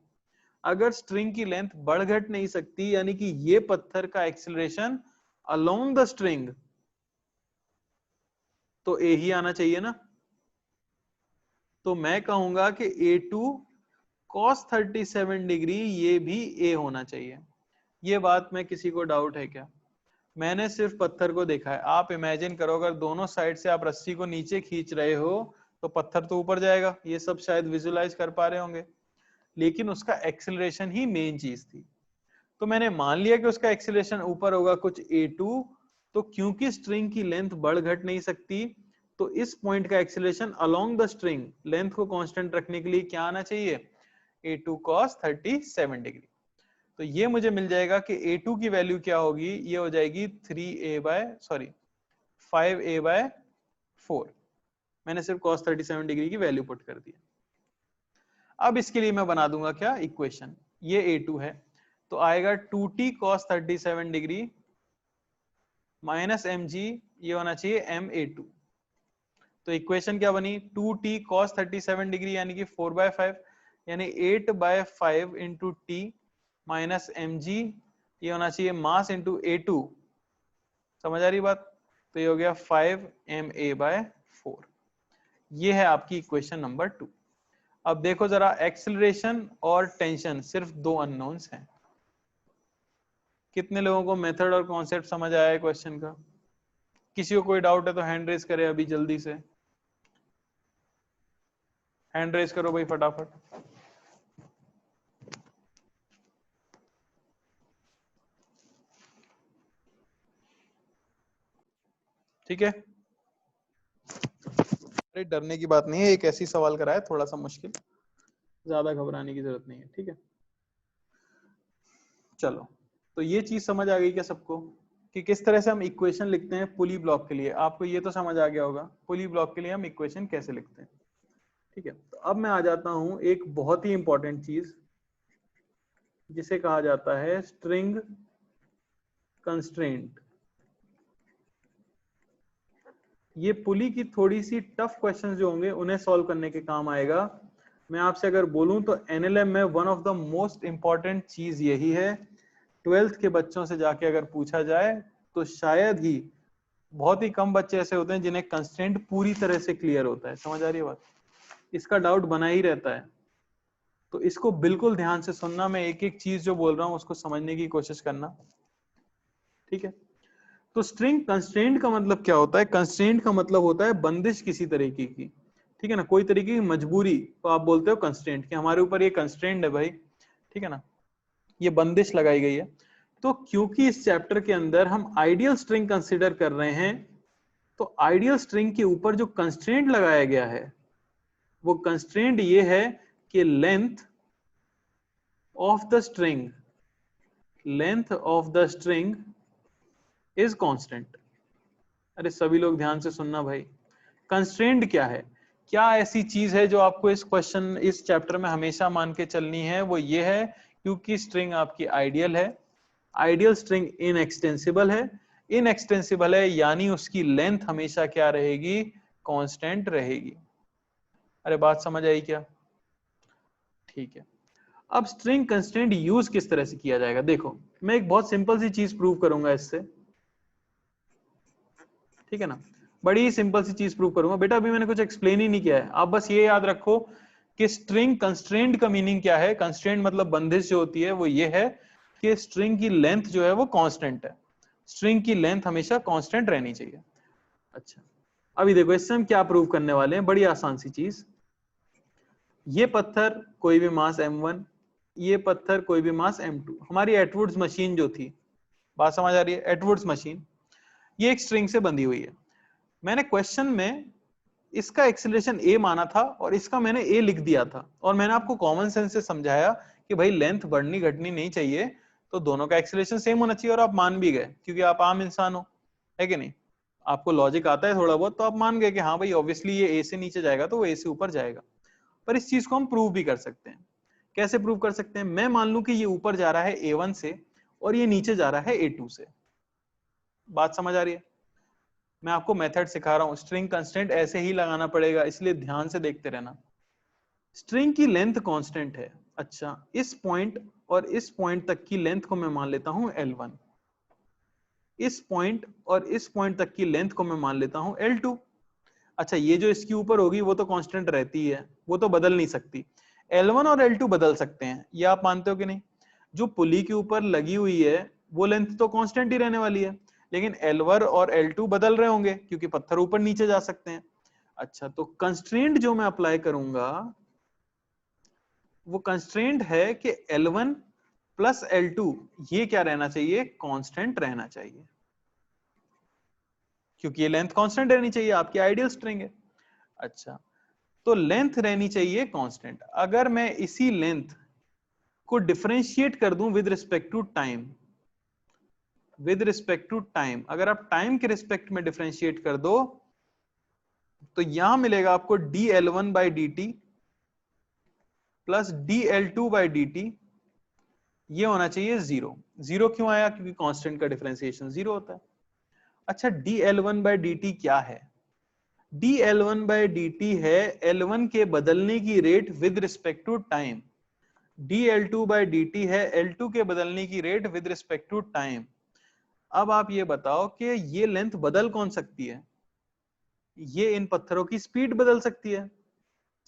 अगर स्ट्रिंग की लेंथ बढ़ घट नहीं सकती, यानी कि ये पत्थर का एक्सीलरेशन अलोंग द स्ट्रिंग, तो a ही आना चाहिए ना। तो मैं कहूंगा कि a2 cos 37 डिग्री ये भी a होना चाहिए। ये बात में किसी को डाउट है क्या, मैंने सिर्फ पत्थर को देखा है। आप इमेजिन करो अगर दोनों साइड से आप रस्सी को नीचे खींच रहे हो तो पत्थर तो ऊपर जाएगा, ये सब शायद विजुलाइज कर पा रहे होंगे, लेकिन उसका एक्सेलरेशन ही मेन चीज थी। तो मैंने मान लिया कि उसका एक्सेलरेशन ऊपर होगा कुछ a2, तो क्योंकि स्ट्रिंग की लेंथ बढ़ घट नहीं सकती, तो इस पॉइंट का acceleration along the string length को कांस्टेंट रखने के लिए क्या आना चाहिए, a2 cos 37 डिग्री। तो ये मुझे मिल जाएगा कि a2 की वैल्यू क्या होगी, ये हो जाएगी 5a/4। मैंने सिर्फ cos 37 डिग्री की वैल्यू पुट कर दी। अब इसके लिए मैं बना दूंगा क्या, इक्वेशन, ये a2 है, तो आएगा 2t cos 37 degree minus mg, ये होना चाहिए ma2। तो इक्वेशन क्या बनी, 2t cos 37 डिग्री यानी कि 4/5, यानी 8/5 इंटू टी माइनस mg, ये होना चाहिए मास इंटू a2। समझ आ रही बात। तो ये हो गया 5ma/4। ये है आपकी इक्वेशन नंबर 2। अब देखो जरा, एक्सेलरेशन और टेंशन सिर्फ दो अननोन्स हैं। कितने लोगों को मेथड और कॉन्सेप्ट समझ आया है क्वेश्चन का, किसी को कोई डाउट है तो हैंड रेज करे अभी जल्दी से, हैंड रेज करो भाई फटाफट। ठीक है, अरे डरने की बात नहीं है, एक ऐसी सवाल कराया थोड़ा सा मुश्किल, ज्यादा घबराने की जरूरत नहीं है। ठीक है, चलो, तो ये चीज समझ आ गई क्या सबको, कि किस तरह से हम इक्वेशन लिखते हैं पुली ब्लॉक के लिए। आपको ये तो समझ आ गया होगा पुली ब्लॉक के लिए हम इक्वेशन कैसे लिखते हैं। ठीक है, तो अब मैं आ जाता हूं एक बहुत ही इंपॉर्टेंट चीज जिसे कहा जाता है स्ट्रिंग कंस्ट्रेंट। ये पुली की थोड़ी सी टफ क्वेश्चंस जो होंगे उन्हें सॉल्व करने के काम आएगा। मैं आपसे अगर बोलूं तो एनएलएम में one of the most important चीज यही है। 12th के बच्चों से जाके अगर पूछा जाए तो शायद ही बहुत ही कम बच्चे ऐसे होते हैं जिन्हें कंस्ट्रेंट पूरी तरह से क्लियर होता है। समझ आ रही है बात, इसका डाउट बना ही रहता है। तो इसको बिल्कुल ध्यान से सुनना, मैं एक एक चीज जो बोल रहा हूं उसको समझने की कोशिश करना। ठीक है, तो स्ट्रिंग कंस्ट्रेंट का मतलब क्या होता है, कंस्ट्रेंट का मतलब होता है बंदिश किसी तरीके की। ठीक है ना, कोई तरीके की मजबूरी तो आप बोलते हो कंस्ट्रेंट, कि हमारे ऊपर ये कंस्ट्रेंट है भाई। ठीक है ना, ये बंदिश लगाई गई है। तो क्योंकि इस चैप्टर के अंदर हम आइडियल स्ट्रिंग कंसीडर कर रहे हैं, तो आइडियल स्ट्रिंग के ऊपर जो कंस्ट्रेंट लगाया गया है वो कंस्ट्रेंट ये है कि length of the string, length of the string is constant. अरे सभी लोग ध्यान से सुनना भाई। कंस्ट्रेंट क्या है? क्या ऐसी चीज है जो आपको इस क्वेश्चन, इस चैप्टर में हमेशा मान के चलनी है? वो ये है क्योंकि स्ट्रिंग आपकी आइडियल है, आइडियल स्ट्रिंग इनएक्सटेंसिबल है, इनएक्सटेंसिबल है यानी उसकी लेंथ हमेशा क्या रहेगी? कांस्टेंट रहेगी। अरे बात समझ आई क्या? ठीक है। अब स्ट्रिंग कंस्ट्रेंट यूज किस तरह से किया जाएगा? देखो मैं एक बहुत सिंपल सी चीज प्रूव करूंगा इससे, ठीक है ना? बड़ी सिंपल सी चीज प्रूव करूंगा बेटा, अभी मैंने कुछ एक्सप्लेन ही नहीं किया है। आप बस ये याद रखो कि स्ट्रिंग कंस्ट्रेंट का मीनिंग क्या है। कंस्ट्रेंट मतलब बंदिश जो होती है वो ये है कि स्ट्रिंग की लेंथ जो है वो कांस्टेंट है। स्ट्रिंग की लेंथ हमेशा कांस्टेंट रहनी चाहिए। अच्छा, अभी देखो इससे हम क्या प्रूव करने वाले हैं, बड़ी आसान सी चीज। ये पत्थर कोई भी मास m1, ये पत्थर कोई भी मास m2, हमारी एटवुड्स मशीन जो थी, बात समझ आ रही है? एटवुड्स मशीन ये एक स्ट्रिंग से बंधी हुई है। मैंने क्वेश्चन में इसका एक्सीलरेशन a माना था और इसका मैंने a लिख दिया था, और मैंने आपको कॉमन सेंस से समझाया कि भाई लेंथ बढ़नी घटनी नहीं चाहिए, तो दोनों का एक्सीलरेशन सेम होना चाहिए। और आप मान भी गए क्योंकि आप आम इंसान हो, है कि नहीं? आपको लॉजिक आता है थोड़ा बहुत, तो आप मान गए कि हाँ भाई ऑब्वियसली ये a से नीचे जाएगा तो वो a से ऊपर जाएगा। पर इस चीज को हम प्रूव भी कर सकते हैं। कैसे प्रूव कर सकते हैं? मैं मान लूं कि ये ऊपर जा रहा है a1 से और ये नीचे जा रहा है a2 से। बात समझ आ रही है? मैं आपको मेथड सिखा रहा हूं, स्ट्रिंग कंस्टेंट ऐसे ही लगाना पड़ेगा, इसलिए ध्यान से देखते रहना। स्ट्रिंग की लेंथ कांस्टेंट है। अच्छा, इस पॉइंट और इस पॉइंट तक की लेंथ को मैं मान लेता हूं L1, इस पॉइंट और इस पॉइंट तक की लेंथ को मैं मान लेता हूं L2। अच्छा, ये जो इसके ऊपर होगी वो तो कांस्टेंट रहती है, वो तो बदल नहीं सकती। L1 और L2 बदल सकते हैं, ये आप मानते हो कि नहीं? जो पुली के ऊपर लगी हुई है वो लेंथ तो कांस्टेंट ही रहने वाली है, लेकिन L1 और L2 बदल रहे होंगे क्योंकि पत्थर ऊपर नीचे जा सकते हैं। अच्छा, तो कंस्ट्रेंट जो मैं अप्लाई करूंगा वो कंस्ट्रेंट है कि L1 प्लस L2 ये क्या रहना चाहिए? कांस्टेंट रहना चाहिए, क्योंकि ये लेंथ कांस्टेंट रहनी चाहिए, आपकी आइडियल स्ट्रिंग है। अच्छा, तो लेंथ रहनी चाहिए कांस्टेंट। अगर मैं इसी लेंथ को डिफरेंशिएट कर दूं with respect to time, with respect to time, अगर आप टाइम के रिस्पेक्ट में डिफरेंशिएट कर दो तो यहां मिलेगा आपको dl1 by D T plus dl2 by D T, ये होना चाहिए जीरो। जीरो क्यों आया? क्योंकि कांस्टेंट का डिफरेंशिएशन जीरो होता है। अच्छा, dl1 बाई डी टी क्या है? dl1 बाई डी टी है L1 के बदलने की rate with respect to time, dl2 by D T है L2 के बदलने की rate with respect to time. अब आप ये बताओ कि ये लेंथ बदल कौन सकती है? ये इन पत्थरों की स्पीड बदल सकती है।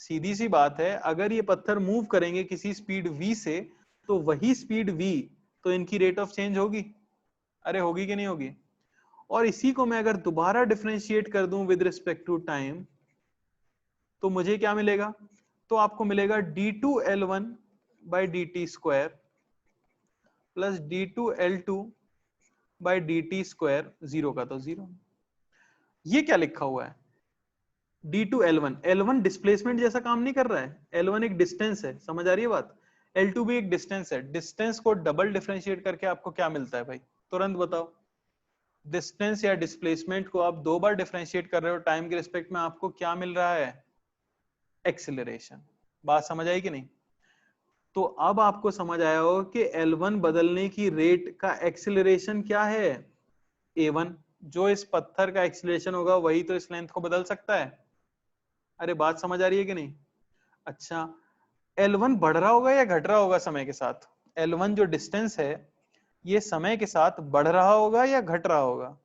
सीधी सी बात है, अगर ये पत्थर मूव करेंगे किसी स्पीड v से, तो वही स्पीड v तो इनकी रेट ऑफ चेंज होगी। अरे होगी कि नहीं होगी? और इसी को मैं अगर दोबारा डिफरेंशिएट कर दूं विद रिस्पेक्ट टू टाइम, तो मुझे क्या मिलेगा? तो आपको मिलेगा d2l1 by D T square plus d2l2 by D T square, zero का तो जीरो। ये क्या लिखा हुआ है? d2l1, l1 डिस्प्लेसमेंट जैसा काम नहीं कर रहा है, l1 एक डिस्टेंस है, समझ आ रही है बात? l2 भी एक डिस्टेंस है। डिस्टेंस को डबल डिफरेंशिएट करके आपको क्या मिलता है भाई? तुरंत बताओ। डिस्टेंस या डिस्प्लेसमेंट को आप दो बार डिफरेंशिएट कर रहे हो टाइम के रिस्पेक्ट में, आपको क्या मिल रहा है? एक्सिलरेशन। बात समझ आई कि नहीं? तो अब आपको समझ आया हो कि L1 बदलने की रेट का एक्सिलरेशन क्या है? A1। जो इस पत्थर का एक्सिलरेशन होगा वही तो इस लेंथ को बदल सकता है। अरे बात समझ आ रही है कि नहीं? अच्छा, L1 बढ़ रहा होगा या घट रहा होगा समय के साथ? L1 जो डिस्टेंस है ये समय के साथ बढ़ रहा होगा या घट रहा होगा?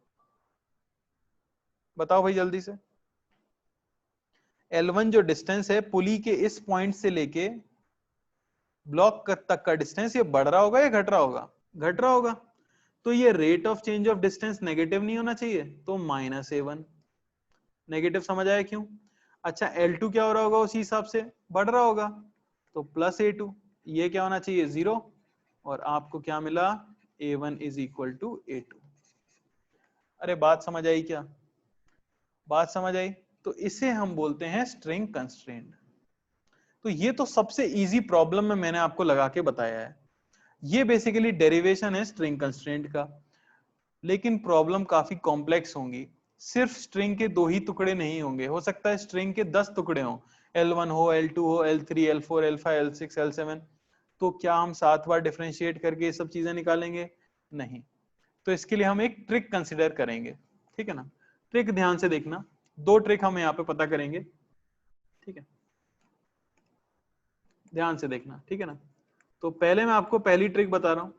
बताओ भाई जल्दी से। L1 जो डिस्टेंस है पुली के इस पॉइंट से लेके ब्लॉक तक का डिस्टेंस, ये बढ़ रहा होगा या घट रहा होगा? घट रहा होगा। तो ये rate of change of distance negative नहीं होना चाहिए, तो -a1। नेगेटिव समझ आया क्यों? अच्छा, L2 क्या हो रहा होगा? उसी हिसाब से बढ़ रहा होगा, तो +a2। ये क्या होना चाहिए? जीरो। और आपको क्या मिला? a1 is equal to a2। अरे बात समझ आई क्या? बात समझ आई? तो इसे हम बोलते हैं स्ट्रिंग कंस्ट्रेंट। तो ये तो सबसे इजी प्रॉब्लम में मैंने आपको लगा के बताया है। ये बेसिकली डेरिवेशन है स्ट्रिंग कंस्ट्रेंट का, लेकिन प्रॉब्लम काफी कॉम्प्लेक्स होंगी। सिर्फ स्ट्रिंग के 2 ही टुकड़े नहीं होंगे, हो सकता है स्ट्रिंग के 10 टुकड़े हों, L1 हो, L2 हो, L3, L4, L5, L6, L7। तो क्या हम 7 बार डिफरेंशिएट करके ये सब चीजें निकालेंगे? नहीं। तो इसके लिए हम एक ट्रिक कंसिडर करेंगे, ठीक है ना। ट्रिक ध्यान से देखना, 2 ट्रिक हम यहाँ पे पता करेंगे, ठीक है, ध्यान से देखना, ठीक है ना। तो पहले मैं आपको पहली ट्रिक बता रहा हूं,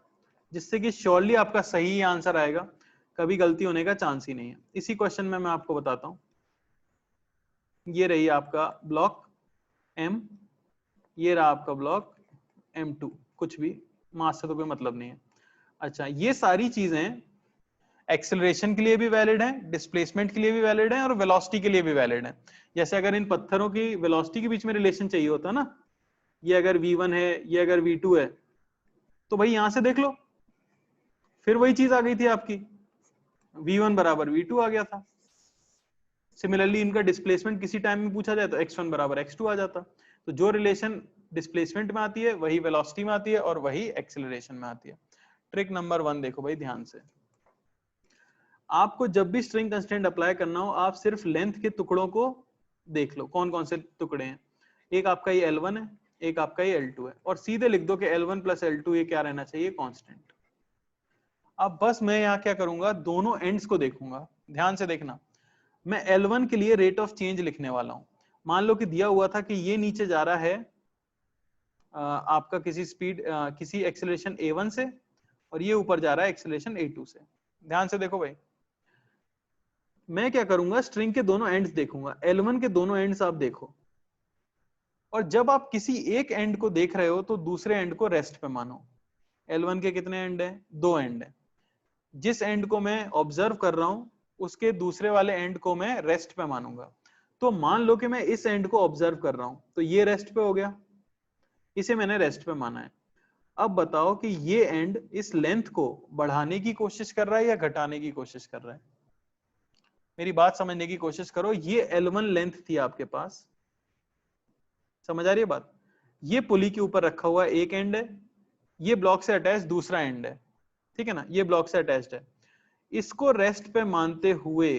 जिससे कि श्योरली आपका सही आंसर आएगा, कभी गलती होने का चांस ही नहीं है। इसी क्वेश्चन में मैं आपको बताता हूं। ये रही आपका ब्लॉक M, ये रहा आपका ब्लॉक M2, कुछ भी मास से तो कोई मतलब नहीं है। अच्छा, ये सारी चीजें एक्सेलरेशन के लिए भी वैलिड है, डिस्प्लेसमेंट के लिए भी वैलिड है, और वेलोसिटी के लिए भी वैलिड है। जैसे अगर इन पत्थरों की वेलोसिटी के बीच में रिलेशन चाहिए होता ना, ये अगर v1 है, ये अगर v2 है, तो भाई यहां से देख लो, फिर वही चीज आ गई थी आपकी, v1 बराबर v2 आ गया था। सिमिलरली इनका डिस्प्लेसमेंट किसी टाइम में पूछा जाए तो x1 बराबर x2 आ जाता। तो जो रिलेशन डिस्प्लेसमेंट में आती है वही वेलोसिटी में आती है और वही एक्सेलरेशन में आती है। ट्रिक नंबर 1 देखो भाई ध्यान से, आपको जब भी स्ट्रिंग कंस्ट्रेंट अप्लाई करना हो, आप सिर्फ लेंथ के टुकड़ों को देख लो, कौन कौन से टुकड़े हैं। एक आपका ये L1 है, एक आपका ये L2 है, और सीधे लिख दो कि L1 प्लस L2 ये क्या रहना चाहिए? कांस्टेंट। अब बस मैं यहाँ क्या करूंगा, दोनों एंड्स को देखूंगा, ध्यान से देखना। मैं L1 के लिए रेट ऑफ चेंज लिखने वाला हूं। मान लो कि दिया हुआ था कि ये नीचे जा रहा है आपका किसी स्पीड किसी एक्सेलरेशन A1 से, और ये ऊपर जा रहा है एक्सेलरेशन A2 से। ध्यान से देखो भाई, मैं क्या करूंगा, स्ट्रिंग के दोनों एंड्स देखूंगा। L1 के दोनों एंड्स आप देखो, और जब आप किसी एक एंड को देख रहे हो तो दूसरे एंड को रेस्ट पे मानो। L1 के कितने एंड है? 2 एंड है। जिस एंड को मैं ऑब्जर्व कर रहा हूं उसके दूसरे वाले एंड को मैं रेस्ट पे मानूंगा। तो मान लो कि मैं इस एंड को ऑब्जर्व कर रहा हूं, तो ये रेस्ट पे हो गया, इसे मैंने रेस्ट पे माना है। अब बताओ कि ये एंड इस लेंथ को बढ़ाने की कोशिश कर रहा है या घटाने की कोशिश कर रहा है? मेरी बात समझने की कोशिश करो। ये L1 लेंथ थी आपके पास, समझ आ रही है बात? ये पुली के ऊपर रखा हुआ एक एंड है, ये ब्लॉक से अटैच दूसरा एंड है, ठीक है ना, ये ब्लॉक से अटैच्ड है। इसको रेस्ट पे मानते हुए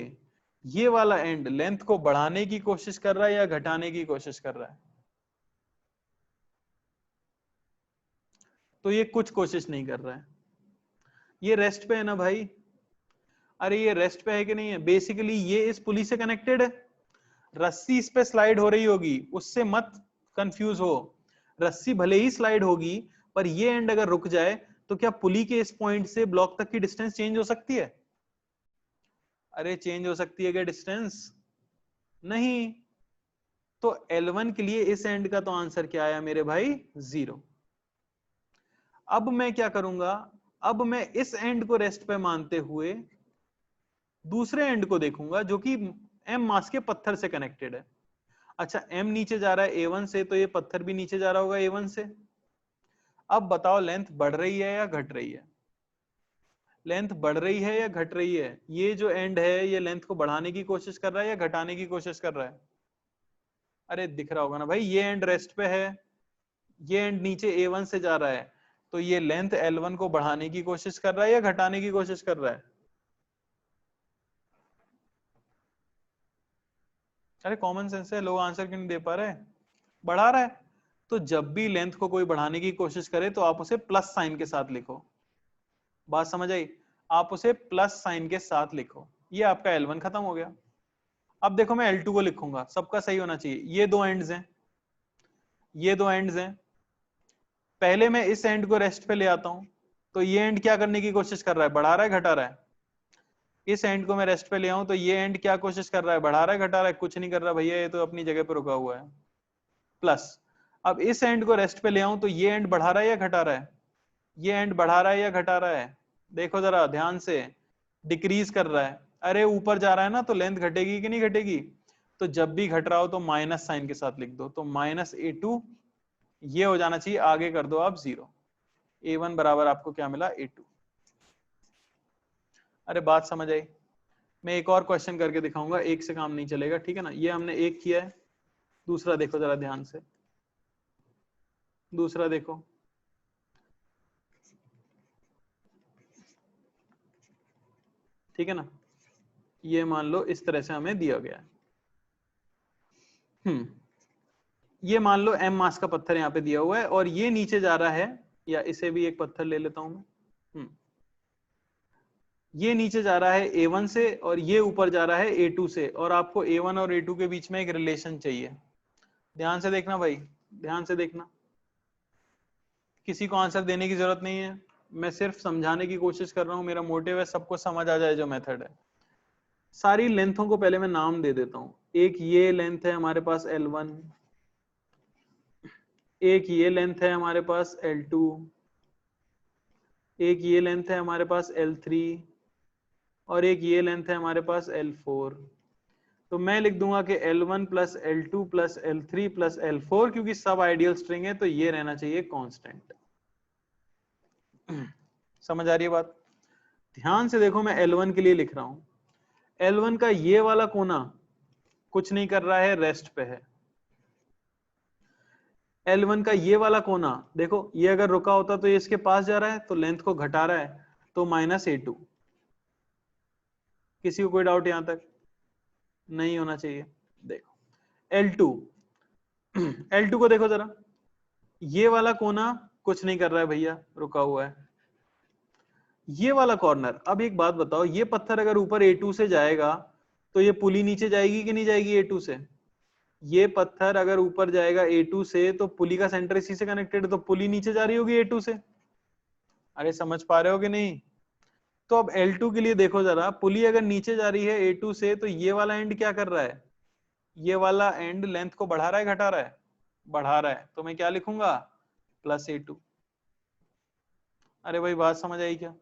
ये वाला एंड लेंथ को बढ़ाने की कोशिश कर रहा है या घटाने की कोशिश कर रहा है? तो ये कुछ कोशिश नहीं कर रहा है, ये रेस्ट पे है ना भाई। अरे ये रेस्ट पे है कि नहीं है? बेसिकली ये इस पुली से कनेक्टेड है, रस्सी इस पे स्लाइड हो रही होगी, उससे मत कंफ्यूज हो। रस्सी भले ही स्लाइड होगी, पर ये एंड अगर रुक जाए तो क्या पुली के इस पॉइंट से ब्लॉक तक की डिस्टेंस चेंज हो सकती है? अरे चेंज हो सकती है क्या डिस्टेंस? नहीं। तो L1 के लिए इस एंड का तो आंसर क्या आया मेरे भाई? 0। अब मैं क्या करूंगा, अब मैं इस एंड को रेस्ट पे मानते हुए दूसरे एंड को देखूंगा जो कि M मास के पत्थर से कनेक्टेड है। अच्छा, M नीचे जा रहा है A1 से, तो ये पत्थर भी नीचे जा रहा होगा A1 से। अब बताओ लेंथ बढ़ रही है या घट रही है? लेंथ बढ़ रही है या घट रही है? ये जो एंड है ये लेंथ को बढ़ाने की कोशिश कर रहा है या घटाने की कोशिश कर रहा है? अरे दिख रहा होगा ना भाई, ये एंड रेस्ट पे है, ये एंड नीचे A1 से जा रहा है, तो ये लेंथ L1 को बढ़ाने की कोशिश कर रहा है या घटाने की कोशिश कर रहा है? अरे कॉमन सेंस है, लोग आंसर क्यों नहीं दे पा रहे? बढ़ा रहा है। तो जब भी लेंथ को कोई बढ़ाने की कोशिश करे तो आप उसे प्लस साइन के साथ लिखो। बात समझ आई? आप उसे प्लस साइन के साथ लिखो। ये आपका L1 खत्म हो गया। अब देखो मैं L2 को लिखूंगा, सबका सही होना चाहिए। ये दो एंड्स हैं, ये दो एंड्स हैं। पहले मैं इस एंड को रेस्ट पे ले आता हूं, तो ये एंड क्या करने की कोशिश कर रहा है? बढ़ा रहा है घटा रहा है? इस एंड को मैं रेस्ट पे ले आऊं तो ये एंड क्या कोशिश कर रहा है? बढ़ा रहा है घटा रहा है? कुछ नहीं कर रहा भैया, ये तो अपनी जगह पे रुका हुआ है, प्लस। अब इस एंड को रेस्ट पे ले आऊं तो ये एंड बढ़ा रहा है या घटा रहा है? ये एंड बढ़ा रहा है या घटा रहा है? देखो जरा ध्यान से, डिक्रीज कर रहा है। अरे ऊपर जा रहा है ना, तो लेंथ घटेगी कि नहीं घटेगी? तो जब भी घट रहा हो तो माइनस साइन के साथ लिख दो, तो -A2 ये हो जाना चाहिए, आगे कर दो आप 0। A1 बराबर आपको क्या मिला? A2। अरे बात समझ आई? मैं एक और क्वेश्चन करके दिखाऊंगा, एक से काम नहीं चलेगा, ठीक है ना। ये हमने एक किया है, दूसरा देखो जरा ध्यान से, दूसरा देखो। ठीक है ना, ये मान लो इस तरह से हमें दिया गया है। ये मान लो m मास का पत्थर यहाँ पे दिया हुआ है और ये नीचे जा रहा है, या इसे भी एक पत्थर ले लेता हूं मैं। ये नीचे जा रहा है A1 से और ये ऊपर जा रहा है A2 से, और आपको A1 और A2 के बीच में एक रिलेशन चाहिए। ध्यान से देखना भाई, ध्यान से देखना, किसी को आंसर देने की जरूरत नहीं है, मैं सिर्फ समझाने की कोशिश कर रहा हूं। मेरा मोटिव है सबको समझ आ जाए जो मेथड है। सारी लेंथों को पहले मैं नाम दे देता हूं। एक ये लेंथ है हमारे पास L1, एक ये लेंथ है हमारे पास L2, एक ये लेंथ है हमारे पास L3, और एक ये लेंथ है हमारे पास L4। तो मैं लिख दूंगा कि L1 plus L2 plus L3 plus L4, क्योंकि सब आइडियल स्ट्रिंग है तो ये रहना चाहिए कांस्टेंट। समझ आ रही है बात? ध्यान से देखो, मैं L1 के लिए लिख रहा हूं। L1 का ये वाला कोना कुछ नहीं कर रहा है, रेस्ट पे है। L1 का ये वाला कोना देखो, ये अगर रुका होता तो ये इसके पास जा रहा है, तो लेंथ को घटा रहा है, तो -A2। किसी को कोई डाउट यहां तक? नहीं होना चाहिए। देखो L2, L2 को देखो जरा, ये वाला कोना कुछ नहीं कर रहा है भैया, रुका हुआ है। ये वाला कॉर्नर, अब एक बात बताओ, ये पत्थर अगर ऊपर A2 से जाएगा तो ये पुली नीचे जाएगी कि नहीं जाएगी A2 से? ये पत्थर अगर ऊपर जाएगा A2 से तो पुली का सेंटर इसी से कनेक्टेड है, तो पुली नीचे जा रही होगी A2 से। अरे समझ पा रहे हो कि नहीं? तो अब L2 के लिए देखो जरा, पुली अगर नीचे जा रही है A2 से तो ये वाला एंड क्या कर रहा है? ये वाला एंड लेंथ को बढ़ा रहा है घटा रहा है? बढ़ा रहा है। तो मैं क्या लिखूंगा? +A2। अरे भाई बात समझ आई क्या?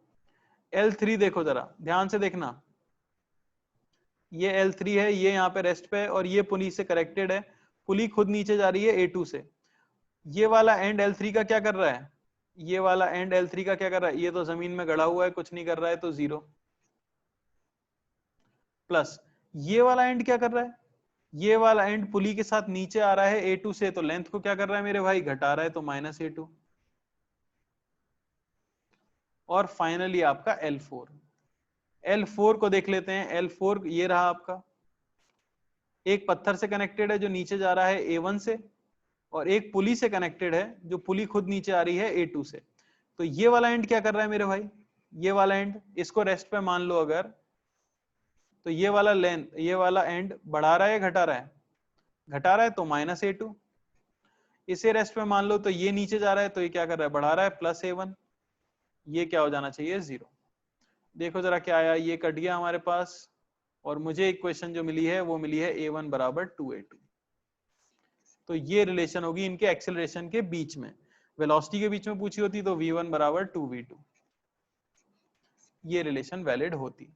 L3 देखो जरा, ध्यान से देखना, ये L3 है, ये यहाँ पे रेस्ट पे है और ये पुली से कनेक्टेड है। पुली खुद नीचे जा रही है A2 से। ये वाला एंड L3 का क्या कर रहा है? ये वाला एंड L3 का क्या कर रहा है? ये तो जमीन में गड़ा हुआ है, कुछ नहीं कर रहा है, तो 0। प्लस ये वाला एंड क्या कर रहा है? ये वाला एंड पुली के साथ नीचे आ रहा है A2 से, तो लेंथ को क्या कर रहा है मेरे भाई? घटा रहा है, तो -A2। और फाइनली आपका L4। L4 को देख लेते हैं। L4 ये रहा आपका, एक पत्थर से कनेक्टेड है जो नीचे जा रहा है A1 से, और एक पुली से कनेक्टेड है जो पुली खुद नीचे आ रही है A2 से। तो ये वाला एंड क्या कर रहा है मेरे भाई? ये वाला एंड, इसको रेस्ट पे मान लो अगर, तो ये वाला लेंथ, ये वाला एंड बढ़ा रहा है या घटा रहा है? घटा रहा है, तो -A2। इसे रेस्ट पे मान लो तो ये नीचे जा रहा है, तो ये क्या कर रहा है? बढ़ा रहा है, +A1। ये क्या हो जाना चाहिए? 0। देखो जरा क्या आया, ये कट गया हमारे पास, और मुझे एक क्वेश्चन जो मिली है वो मिली है A1 बराबर 2A2। तो ये रिलेशन होगी इनके एक्सेलरेशन के बीच में। वेलोसिटी के बीच में पूछी होती तो V1 बराबर 2V2, ये रिलेशन वैलिड होती।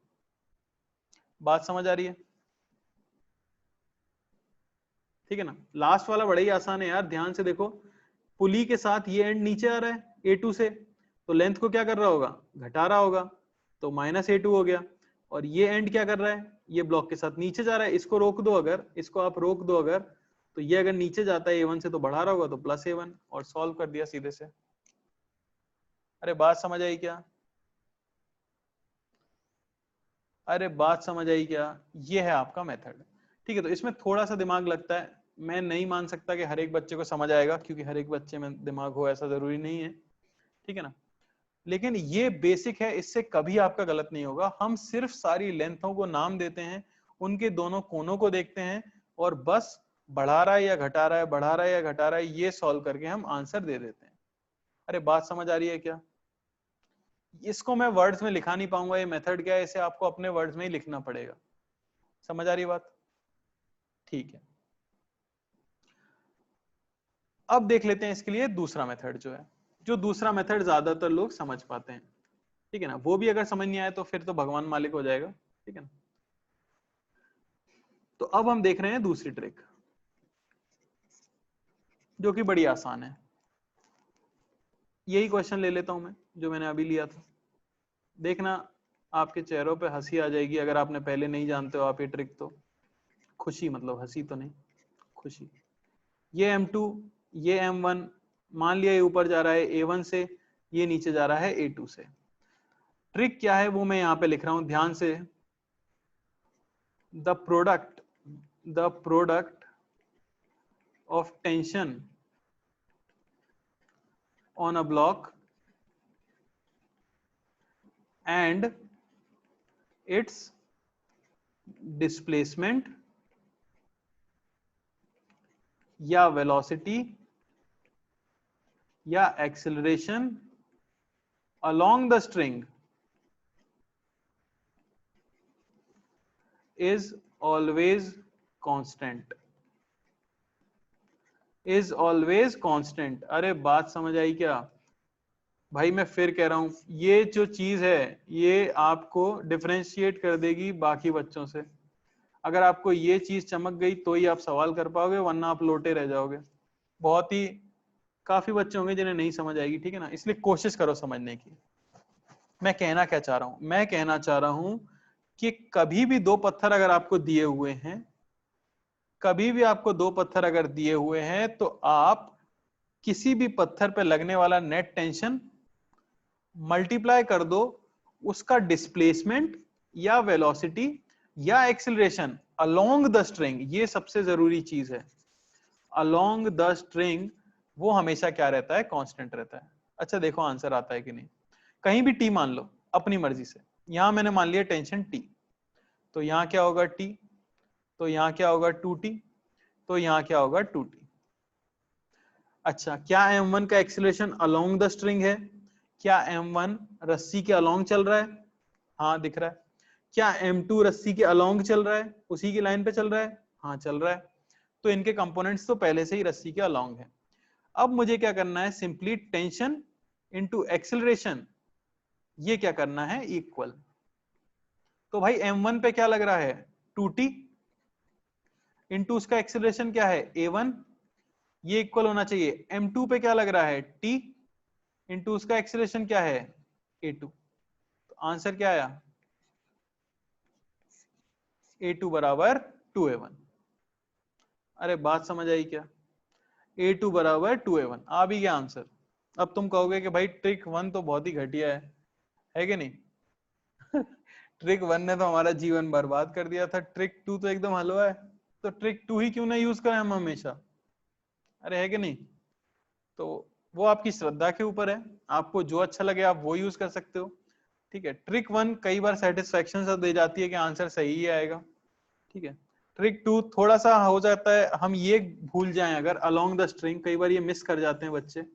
बात समझ आ रही है? ठीक है ना? लास्ट वाला बड़ा ही आसान है यार, ध्यान से देखो, पुली के साथ ये एंड नीचे आ रहा है A2 से, तो लेंथ को क्या कर रहा होगा? घटा रहा होगा, तो -A2 हो गया। और ये एंड क्या कर रहा है? ये ब्लॉक के साथ नीचे जा रहा है, इसको रोक दो अगर, इसको आप रोक दो अगर, तो ये अगर नीचे जाता है A1 से तो बढ़ा रहा होगा, तो +A1, और सॉल्व कर दिया सीधे से। अरे बात समझ आई क्या? अरे बात समझ आई क्या? ये है आपका मेथड। ठीक है, तो इसमें थोड़ा सा दिमाग लगता है। मैं नहीं मान सकता कि हर एक बच्चे को समझ आएगा, क्योंकि हर एक बच्चे में दिमाग हो ऐसा जरूरी नहीं है। ठीक है ना? लेकिन ये बेसिक है, इससे कभी आपका गलत नहीं होगा। हम सिर्फ सारी लेंथों को नाम देते हैं, उनके दोनों कोनों को देखते हैं, और बस बढ़ा रहा है या घटा रहा है, बढ़ा रहा है या घटा रहा है, ये सॉल्व करके हम आंसर दे देते हैं। अरे बात समझ आ रही है क्या? इसको मैं वर्ड्स में लिखा नहीं पाऊंगा, ये मेथड क्या है, इसे आपको अपने वर्ड्स में ही लिखना पड़ेगा। समझ आ रही बात? ठीक है, अब देख लेते हैं इसके लिए दूसरा मेथड जो है, जो दूसरा मेथड ज्यादातर लोग समझ पाते हैं। ठीक है ना? वो भी अगर समझ नहीं आए तो फिर तो भगवान मालिक हो जाएगा। ठीक है ना? तो अब हम देख रहे हैं दूसरी ट्रिक, जो कि बड़ी आसान है। यही क्वेश्चन ले लेता हूं मैं जो मैंने अभी लिया था। देखना, आपके चेहरों पे हंसी आ जाएगी अगर आपने पहले नहीं जानते हो आप ये ट्रिक तो। खुशी, मतलब हंसी तो नहीं, खुशी। ये M2, ये M1, मान लिया ये ऊपर जा रहा है A1 से, ये नीचे जा रहा है A2 से। ट्रिक क्या है वो मैं यहाँ पे लिख रहा हूं ध्यान से। the product of tension on a block and its displacement या velocity या acceleration along the string is always constant. is always constant. अरे बात समझ आई क्या भाई? मैं फिर कह रहा हूं, ये जो चीज है ये आपको डिफरेंशिएट कर देगी बाकी बच्चों से। अगर आपको ये चीज चमक गई तो ही आप सवाल कर पाओगे, वरना आप लोटे रह जाओगे। बहुत ही काफी बच्चे होंगे जिन्हें नहीं समझ आएगी, ठीक है ना? इसलिए कोशिश करो समझने की। मैं कहना क्या चाह रहा हूं? मैं कहना चाह रहा हूं कि कभी भी दो पत्थर अगर आपको दिए हुए हैं, कभी भी आपको दो पत्थर अगर दिए हुए हैं, तो आप किसी भी पत्थर पे लगने वाला नेट टेंशन मल्टीप्लाई कर दो उसका डिस्प्लेसमेंट या वेलोसिटी या एक्सिलरेशन अलोंग द स्ट्रिंग। ये सबसे जरूरी चीज है। अलोंग द स्ट्रिंग वो हमेशा क्या रहता है? कांस्टेंट रहता है। अच्छा देखो आंसर आता है कि नहीं। कहीं भी टी मान लो अपनी मर्जी से। यहां मैंने मान लिया टेंशन टी, तो यहां क्या होगा? टी। तो यहां क्या होगा? 2t। तो यहां क्या होगा? 2t। अच्छा, क्या m1 का एक्सीलरेशन अलोंग द स्ट्रिंग है? क्या m1 रस्सी के अलोंग चल रहा है? हाँ दिख रहा है। क्या m2 रस्सी के अलोंग चल रहा है? उसी की लाइन पे चल रहा है? हाँ चल रहा है। तो इनके कंपोनेंट्स तो पहले से ही रस्सी के अलोंग है। अब मुझे क्या करना है? सिंपली टेंशन इंटू एक्सिलरेशन, ये क्या करना है? इक्वल। तो भाई m1 पे क्या लग रहा है? 2t इंटू उसका एक्सिलरेशन क्या है? a1। ये इक्वल होना चाहिए। m2 पे क्या लग रहा है? t इंटू उसका एक्सिलरेशन क्या है? a2। तो आंसर क्या आया? a2 बराबर 2a1। अरे बात समझ आई क्या? a2 बराबर 2a1 आ भी गया आंसर। अब तुम कहोगे कि भाई ट्रिक 1 तो बहुत ही घटिया है कि नहीं? ट्रिक 1 ने तो हमारा जीवन बर्बाद कर दिया था, ट्रिक 2 तो एकदम हलवा है। तो ट्रिक 2 ही क्यों ना यूज करें हम हमेशा? अरे है कि नहीं? तो वो आपकी श्रद्धा के ऊपर है, आपको जो अच्छा लगे आप वो यूज कर सकते हो। ठीक है, ट्रिक 1 कई बार सेटिस्फेक्शन से दे जाती है कि आंसर सही ही आएगा। ठीक है, ट्रिक 2 थोड़ा सा हो जाता है, हम ये भूल जाएं अगर अलोंग द स्ट्रिंग, कई बार ये मिस कर जाते हैं बच्चे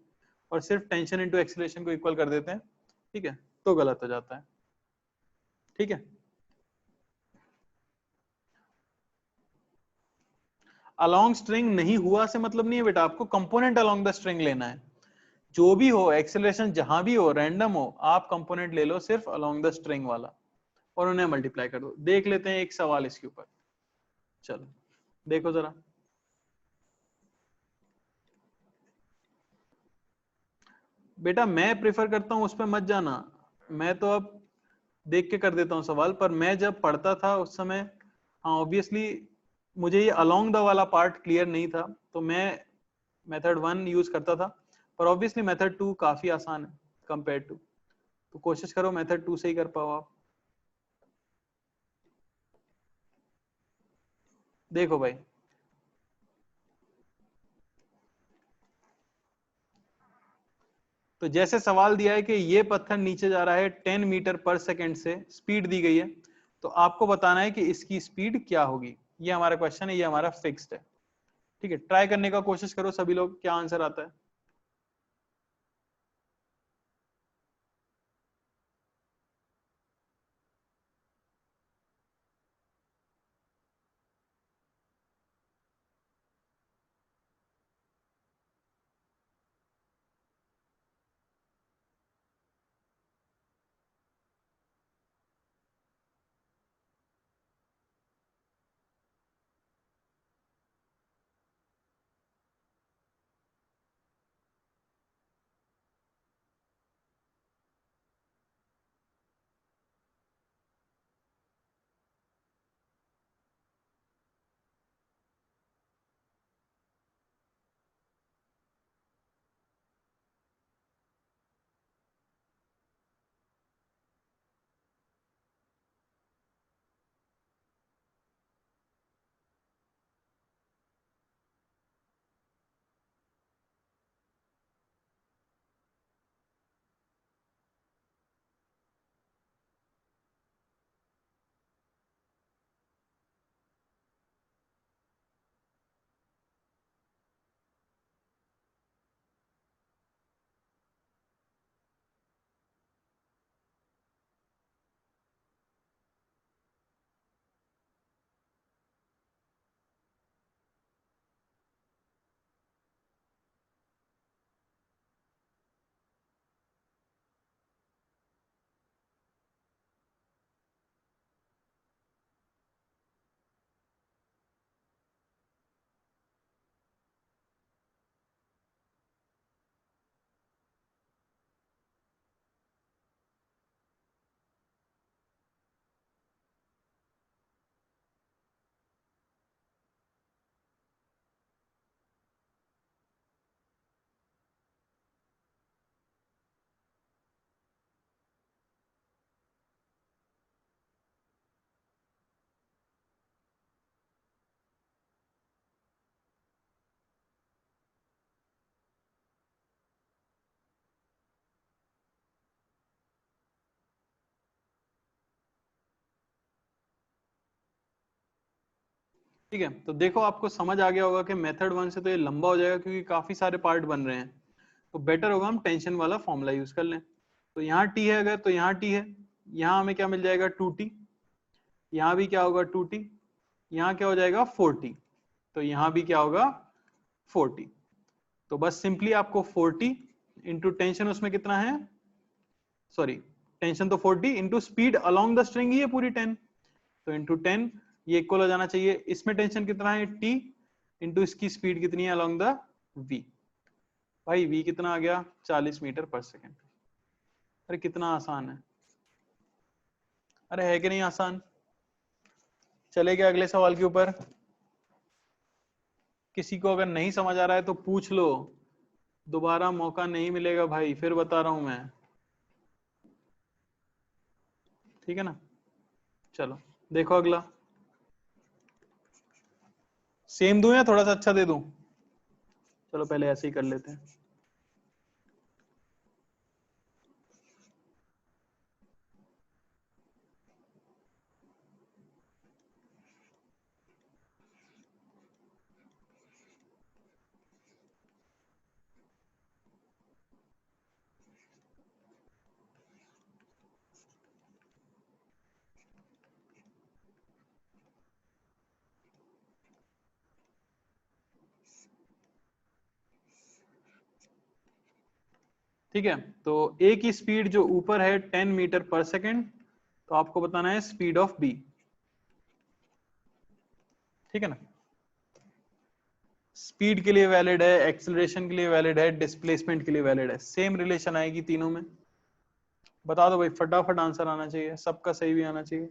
और सिर्फ टेंशन इनटू एक्सीलरेशन को इक्वल कर देते हैं। ठीक है, तो गलत हो जाता है। ठीक है, अलोंग स्ट्रिंग नहीं हुआ से मतलब नहीं है बेटा, आपको कंपोनेंट अलोंग द स्ट्रिंग लेना है। जो भी हो एक्सेलरेशन, जहां भी हो, रैंडम हो, आप कंपोनेंट ले लो सिर्फ अलोंग द स्ट्रिंग वाला और उन्हें मल्टीप्लाई कर दो। देख लेते हैं एक सवाल इसके ऊपर। चलो देखो जरा। बेटा मैं प्रेफर करता हूं उस पर मत जाना, मैं तो अब देख के कर देता हूं सवाल। पर मैं जब पढ़ता था उस समय, हाँ ऑब्वियसली मुझे ये अलोंग द वाला पार्ट क्लियर नहीं था, तो मैं मेथड 1 यूज करता था। पर ऑब्वियसली मेथड 2 काफी आसान है कंपेयर टू, तो कोशिश करो मेथड 2 से ही कर पाओ आप। देखो भाई, तो जैसे सवाल दिया है कि ये पत्थर नीचे जा रहा है 10 मीटर पर सेकंड से, स्पीड दी गई है, तो आपको बताना है कि इसकी स्पीड क्या होगी। ये हमारा क्वेश्चन है, ये हमारा फिक्स्ड है। ठीक है, ट्राई करने का कोशिश करो सभी लोग, क्या आंसर आता है। ठीक है, तो देखो आपको समझ आ गया होगा कि मेथड 1 से तो ये लंबा हो जाएगा क्योंकि काफी सारे पार्ट बन रहे हैं, तो बेटर होगा हम टेंशन वाला फॉर्मूला यूज कर लें। तो यहाँ टी है अगर, तो यहाँ टी है, यहाँ हमें क्या मिल जाएगा 2t, यहाँ भी क्या होगा 2t, यहाँ क्या हो जाएगा 4t, तो यहाँ भी क्या होगा 4t। तो बस सिंपली आपको 4t इंटू टेंशन उसमें कितना है, सॉरी टेंशन तो 40 into speed along the string ही है पूरी 10, तो इंटू 10 ये इक्वल हो जाना चाहिए, इसमें टेंशन कितना है t इंटू इसकी स्पीड कितनी है अलोंग द v। भाई v कितना आ गया 40 मीटर पर सेकेंड। अरे कितना आसान है, अरे है कि नहीं आसान। चले गए अगले सवाल के ऊपर। किसी को अगर नहीं समझ आ रहा है तो पूछ लो, दोबारा मौका नहीं मिलेगा भाई, फिर बता रहा हूं मैं, ठीक है ना। चलो देखो अगला, सेम दूं या थोड़ा सा अच्छा दे दूं। चलो पहले ऐसे ही कर लेते हैं। ठीक है, तो ए की स्पीड जो ऊपर है 10 मीटर पर सेकेंड, तो आपको बताना है स्पीड ऑफ बी, ठीक है ना। स्पीड के लिए वैलिड है, एक्सेलरेशन के लिए वैलिड है, डिस्प्लेसमेंट के लिए वैलिड है, सेम रिलेशन आएगी तीनों में। बता दो भाई, फटाफट आंसर आना चाहिए, सबका सही भी आना चाहिए।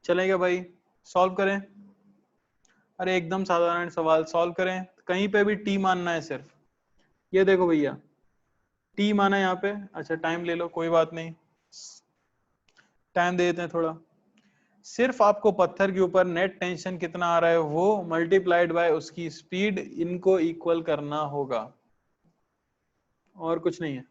चलेगा भाई, सॉल्व करें। अरे एकदम साधारण सवाल, सॉल्व करें, कहीं पे भी टी मानना है सिर्फ। ये देखो भैया, टी माना है यहाँ पे, अच्छा टाइम ले लो कोई बात नहीं, टाइम दे देते हैं थोड़ा। सिर्फ आपको पत्थर के ऊपर नेट टेंशन कितना आ रहा है वो मल्टीप्लाइड बाय उसकी स्पीड, इनको इक्वल करना होगा, और कुछ नहीं है।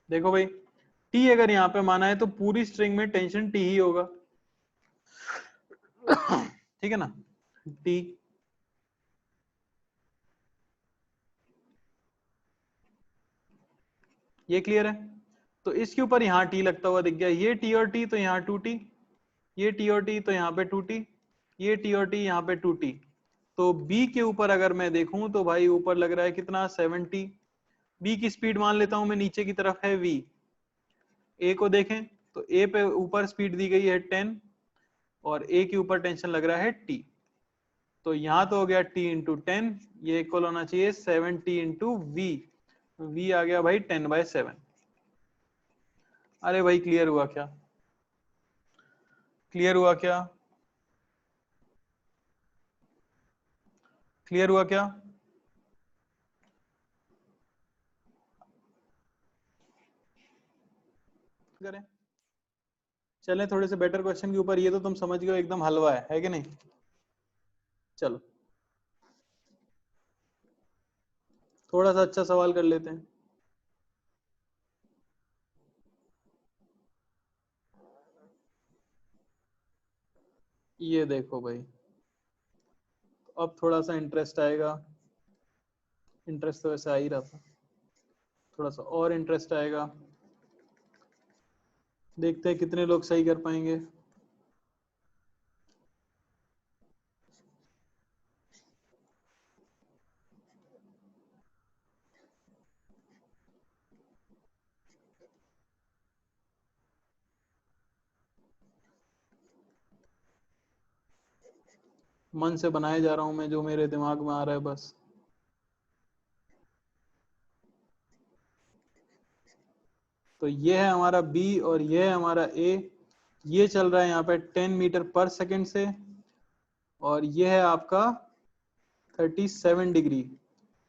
देखो भाई, टी अगर यहाँ पे माना है तो पूरी स्ट्रिंग में टेंशन टी ही होगा, ठीक है ना, टी। ये क्लियर है, तो इसके ऊपर यहाँ टी लगता हुआ दिख गया, ये टी और टी तो यहाँ 2t, ये टी और टी तो यहाँ पे 2t, ये टी और टी यहाँ पे 2t। तो b के ऊपर अगर मैं देखूं तो भाई ऊपर लग रहा है कितना 70। b की स्पीड मान लेता हूं मैं, नीचे की तरफ है v। a को देखें तो a पे ऊपर स्पीड दी गई है 10, और a के ऊपर टेंशन लग रहा है t, तो यहां तो हो गया t इंटू 10, ये इक्वल होना चाहिए 70 इंटू v, v आ गया भाई 10/7। अरे भाई क्लियर हुआ क्या, क्लियर हुआ क्या, क्लियर हुआ क्या। करें, चलें थोड़े से बेटर क्वेश्चन के ऊपर। ये तो तुम समझ गए एकदम हलवा है कि नहीं? चलो थोड़ा सा अच्छा सवाल कर लेते हैं। ये देखो भाई, अब थोड़ा सा इंटरेस्ट आएगा। इंटरेस्ट तो वैसे आ ही रहा था, थोड़ा सा और इंटरेस्ट आएगा। देखते हैं कितने लोग सही कर पाएंगे। मन से बनाए जा रहा हूं मैं, जो मेरे दिमाग में आ रहा है बस। तो ये है हमारा B और ये है हमारा A। ये चल रहा है यहाँ पे 10 मीटर पर सेकंड से, और ये है आपका 37 डिग्री।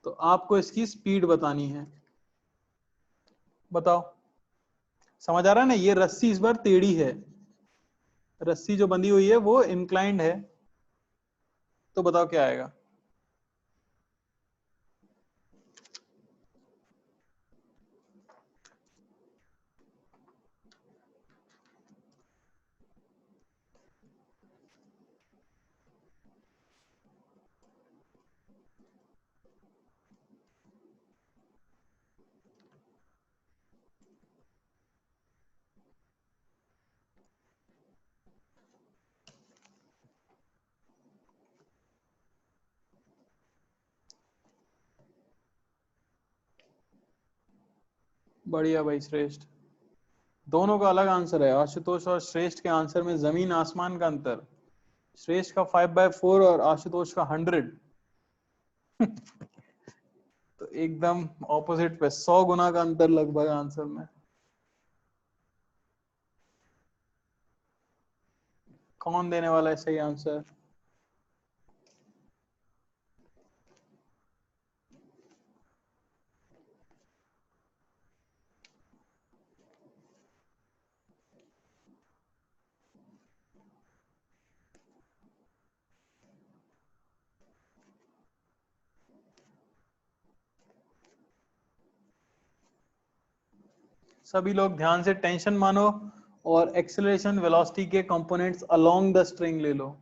तो आपको इसकी स्पीड बतानी है। बताओ, समझ आ रहा है ना? ये रस्सी इस बार टेढ़ी है, रस्सी जो बंधी हुई है वो इंक्लाइंड है। तो बताओ क्या आएगा? बढ़िया भाई, श्रेष्ठ। दोनों का अलग आंसर है, आशुतोष और श्रेष्ठ के आंसर में जमीन आसमान का अंतर। श्रेष्ठ का 5/4 और आशुतोष का 100। तो एकदम ऑपोजिट पे, 100 गुना का अंतर लगभग आंसर में। कौन देने वाला है सही आंसर? सभी लोग ध्यान से टेंशन मानो और एक्सेलरेशन वेलोसिटी के कंपोनेंट्स अलोंग द स्ट्रिंग ले लो।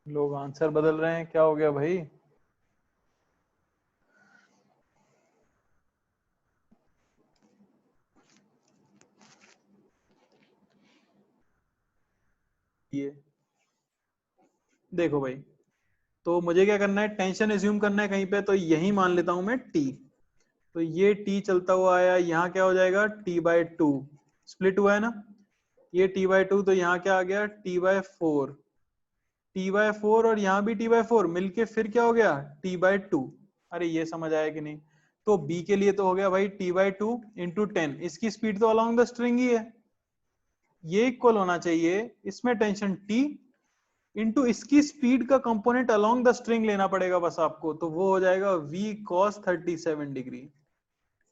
लोग आंसर बदल रहे हैं, क्या हो गया भाई? ये देखो भाई, तो मुझे क्या करना है, टेंशन एज्यूम करना है कहीं पे, तो यही मान लेता हूं मैं T। तो ये T चलता हुआ आया, यहाँ क्या हो जाएगा T/2, स्प्लिट हुआ है ना। ये T/2, तो यहाँ क्या आ गया T/4। T/4 और यहाँ भी T/4 मिलके फिर क्या हो गया T/2। अरे ये समझ आया कि नहीं? तो B के लिए तो हो गया भाई T/2 इंटू 10। इसकी स्पीड तो अलोंग द स्ट्रिंग ही है, ये इक्वल होना चाहिए इसमें टेंशन T इंटू इसकी स्पीड का कंपोनेंट अलोंग द स्ट्रिंग लेना पड़ेगा बस आपको। तो वो हो जाएगा V cos 37 डिग्री।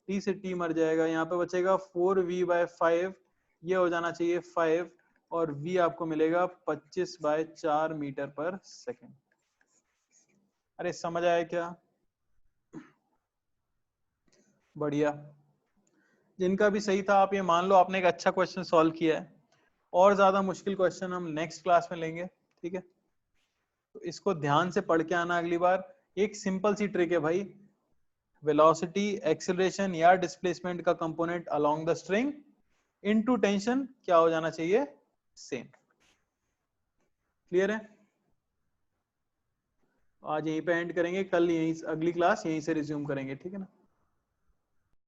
T से T मर जाएगा, यहाँ पे बचेगा 4V/5। ये हो जाना चाहिए 5, और V आपको मिलेगा 25/4 मीटर पर सेकेंड। अरे समझ आया क्या? बढ़िया। जिनका भी सही था, आप ये मान लो आपने एक अच्छा क्वेश्चन सॉल्व किया है। और ज्यादा मुश्किल क्वेश्चन हम नेक्स्ट क्लास में लेंगे, ठीक है? तो इसको ध्यान से पढ़ के आना अगली बार। एक सिंपल सी ट्रिक है भाई, वेलोसिटी, एक्सेलरेशन या डिस्प्लेसमेंट का component along the string into tension क्या हो जाना चाहिए, सेम। क्लियर है? आज यहीं पे एंड करेंगे, कल यहीं अगली क्लास यहीं से रिज्यूम करेंगे, ठीक है ना?